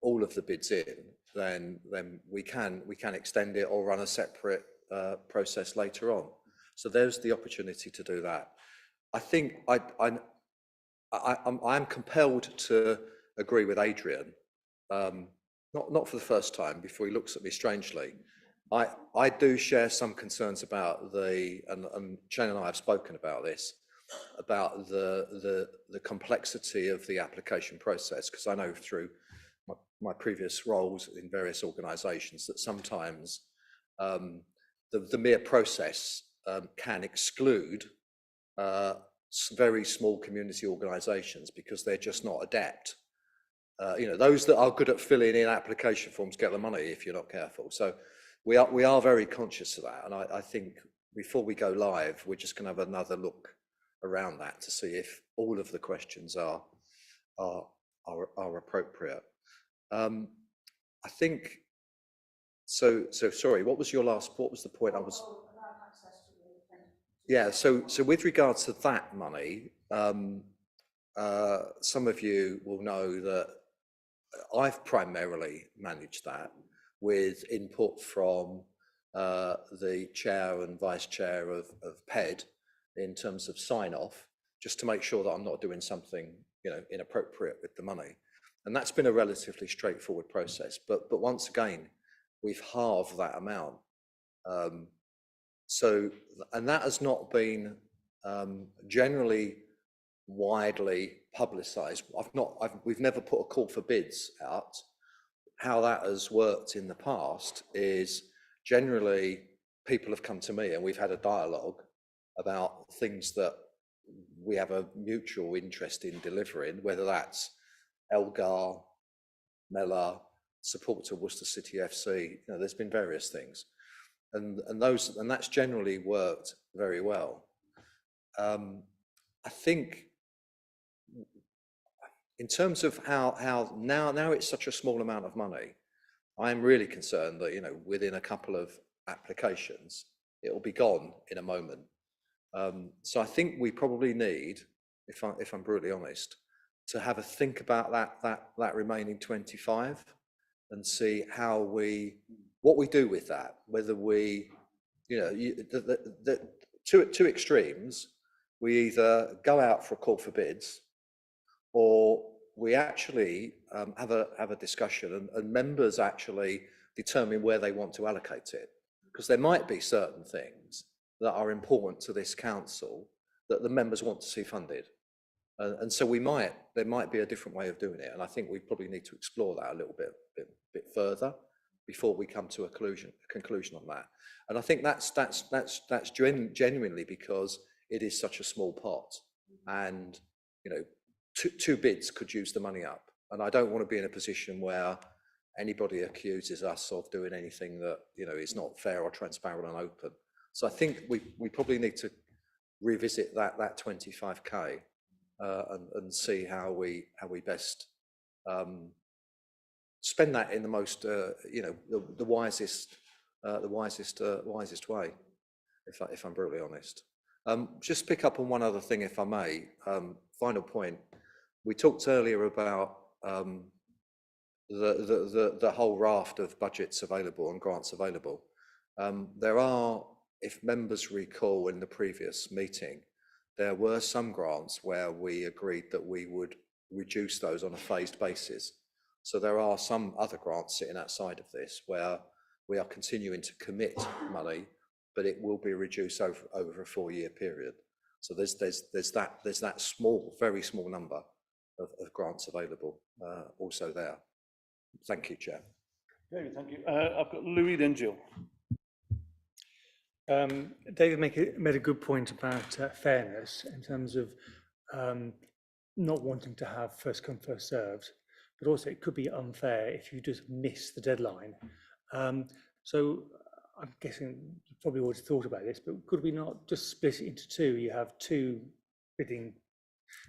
all of the bids in, then we can extend it or run a separate process later on. So there's the opportunity to do that. I think I'm compelled to agree with Adrian, not for the first time, before he looks at me strangely. I do share some concerns about and Shane and I have spoken about this, about the complexity of the application process, because I know through my previous roles in various organisations that sometimes the mere process can exclude very small community organisations because they're just not adept. Those that are good at filling in application forms get the money if you're not careful. So we are very conscious of that, and I think before we go live, we're just going to have another look around that to see if all of the questions are appropriate. I think so. Sorry, what was the point? Yeah. So with regards to that money, some of you will know that I've primarily managed that with input from the chair and vice chair of PED in terms of sign off, just to make sure that I'm not doing something inappropriate with the money. And that's been a relatively straightforward process. But once again, we've halved that amount. And that has not been generally widely publicised. We've never put a call for bids out. How that has worked in the past is generally people have come to me and we've had a dialogue about things that we have a mutual interest in delivering, whether that's Elgar, Mellor, support to Worcester City FC. There's been various things, and that's generally worked very well. I think in terms of how now it's such a small amount of money, I'm really concerned that within a couple of applications it will be gone in a moment. So I think we probably need, if I'm brutally honest, to have a think about that remaining 25 and see what we do with that. Whether we, the two extremes, we either go out for a call for bids, or we actually have a discussion and members actually determine where they want to allocate it, because there might be certain things that are important to this council that the members want to see funded. And so there might be a different way of doing it. And I think we probably need to explore that a little bit further before we come to a conclusion on that. And I think that's genuinely because it is such a small pot, and two bids could use the money up. And I don't want to be in a position where anybody accuses us of doing anything that is not fair or transparent and open. So I think we probably need to revisit that 25k and see how we best spend that in the most the wisest way, if I'm brutally honest. Just pick up on one other thing, if I may. Final point. We talked earlier about the whole raft of budgets available and grants available. There are, if members recall in the previous meeting, there were some grants where we agreed that we would reduce those on a phased basis. So there are some other grants sitting outside of this where we are continuing to commit money, but it will be reduced over a 4-year period. So there's that small, very small number of grants available also there. Thank you, Chair. David, thank you. I've got Louis, then Jill. David made a good point about fairness in terms of not wanting to have first come, first served, but also it could be unfair if you just miss the deadline. So I'm guessing you probably already thought about this, but could we not just split it into two? You have two bidding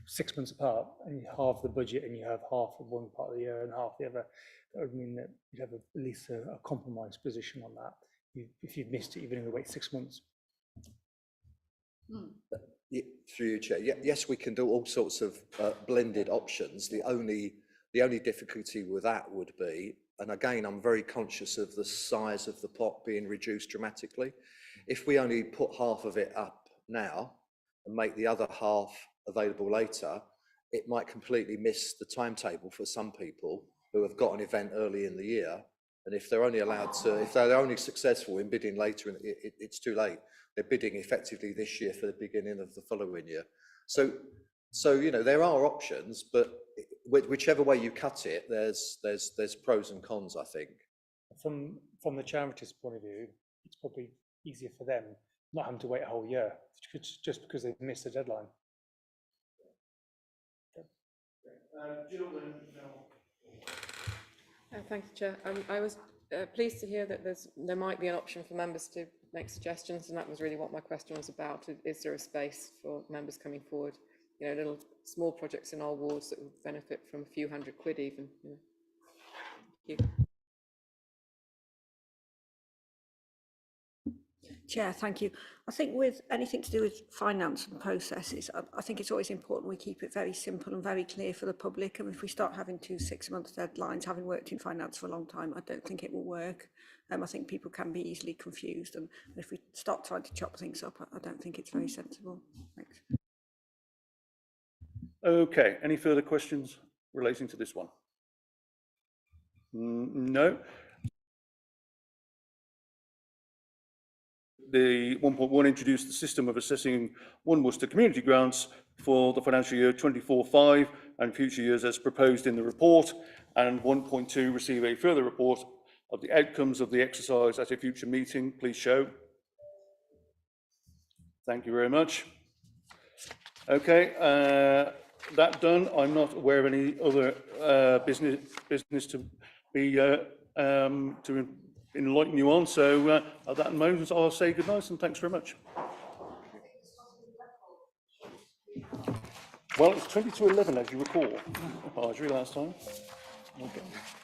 6 months apart, and you halve the budget, and you have half of one part of the year and half the other. That would mean that you'd have at least a compromise position on that. If you've missed it, you've only got to wait 6 months. Through you, Chair. Yes, we can do all sorts of blended options. The only difficulty with that would be, and again, I'm very conscious of the size of the pot being reduced dramatically. If we only put half of it up now and make the other half available later, it might completely miss the timetable for some people who have got an event early in the year. And if they're only if they're only successful in bidding later, it's too late. They're bidding effectively this year for the beginning of the following year. So there are options, but whichever way you cut it, there's pros and cons, I think. From the charity's point of view, it's probably easier for them not having to wait a whole year just because they've missed the deadline. Jill, then. Thank you, Chair. I was pleased to hear that there might be an option for members to make suggestions, and that was really what my question was about. Is there a space for members coming forward? Little small projects in our wards that would benefit from a few £100 even. Thank you. Chair, thank you. I think with anything to do with finance and processes, I think it's always important we keep it very simple and very clear for the public. And if we start having 2 6-month deadlines, having worked in finance for a long time, I don't think it will work. I think people can be easily confused. And if we start trying to chop things up, I don't think it's very sensible. Thanks. Okay, any further questions relating to this one? No. the 1.1 introduce the system of assessing One Worcester community grants for the financial year 24-5 and future years as proposed in the report, and 1.2 receive a further report of the outcomes of the exercise at a future meeting. Please show. Thank you very much. Okay, that done. I'm not aware of any other business to be to enlighten you on. So at that moment, I'll say good night and thanks very much. Well, it's 20 to 11, as you recall, Marjorie, last time. Okay.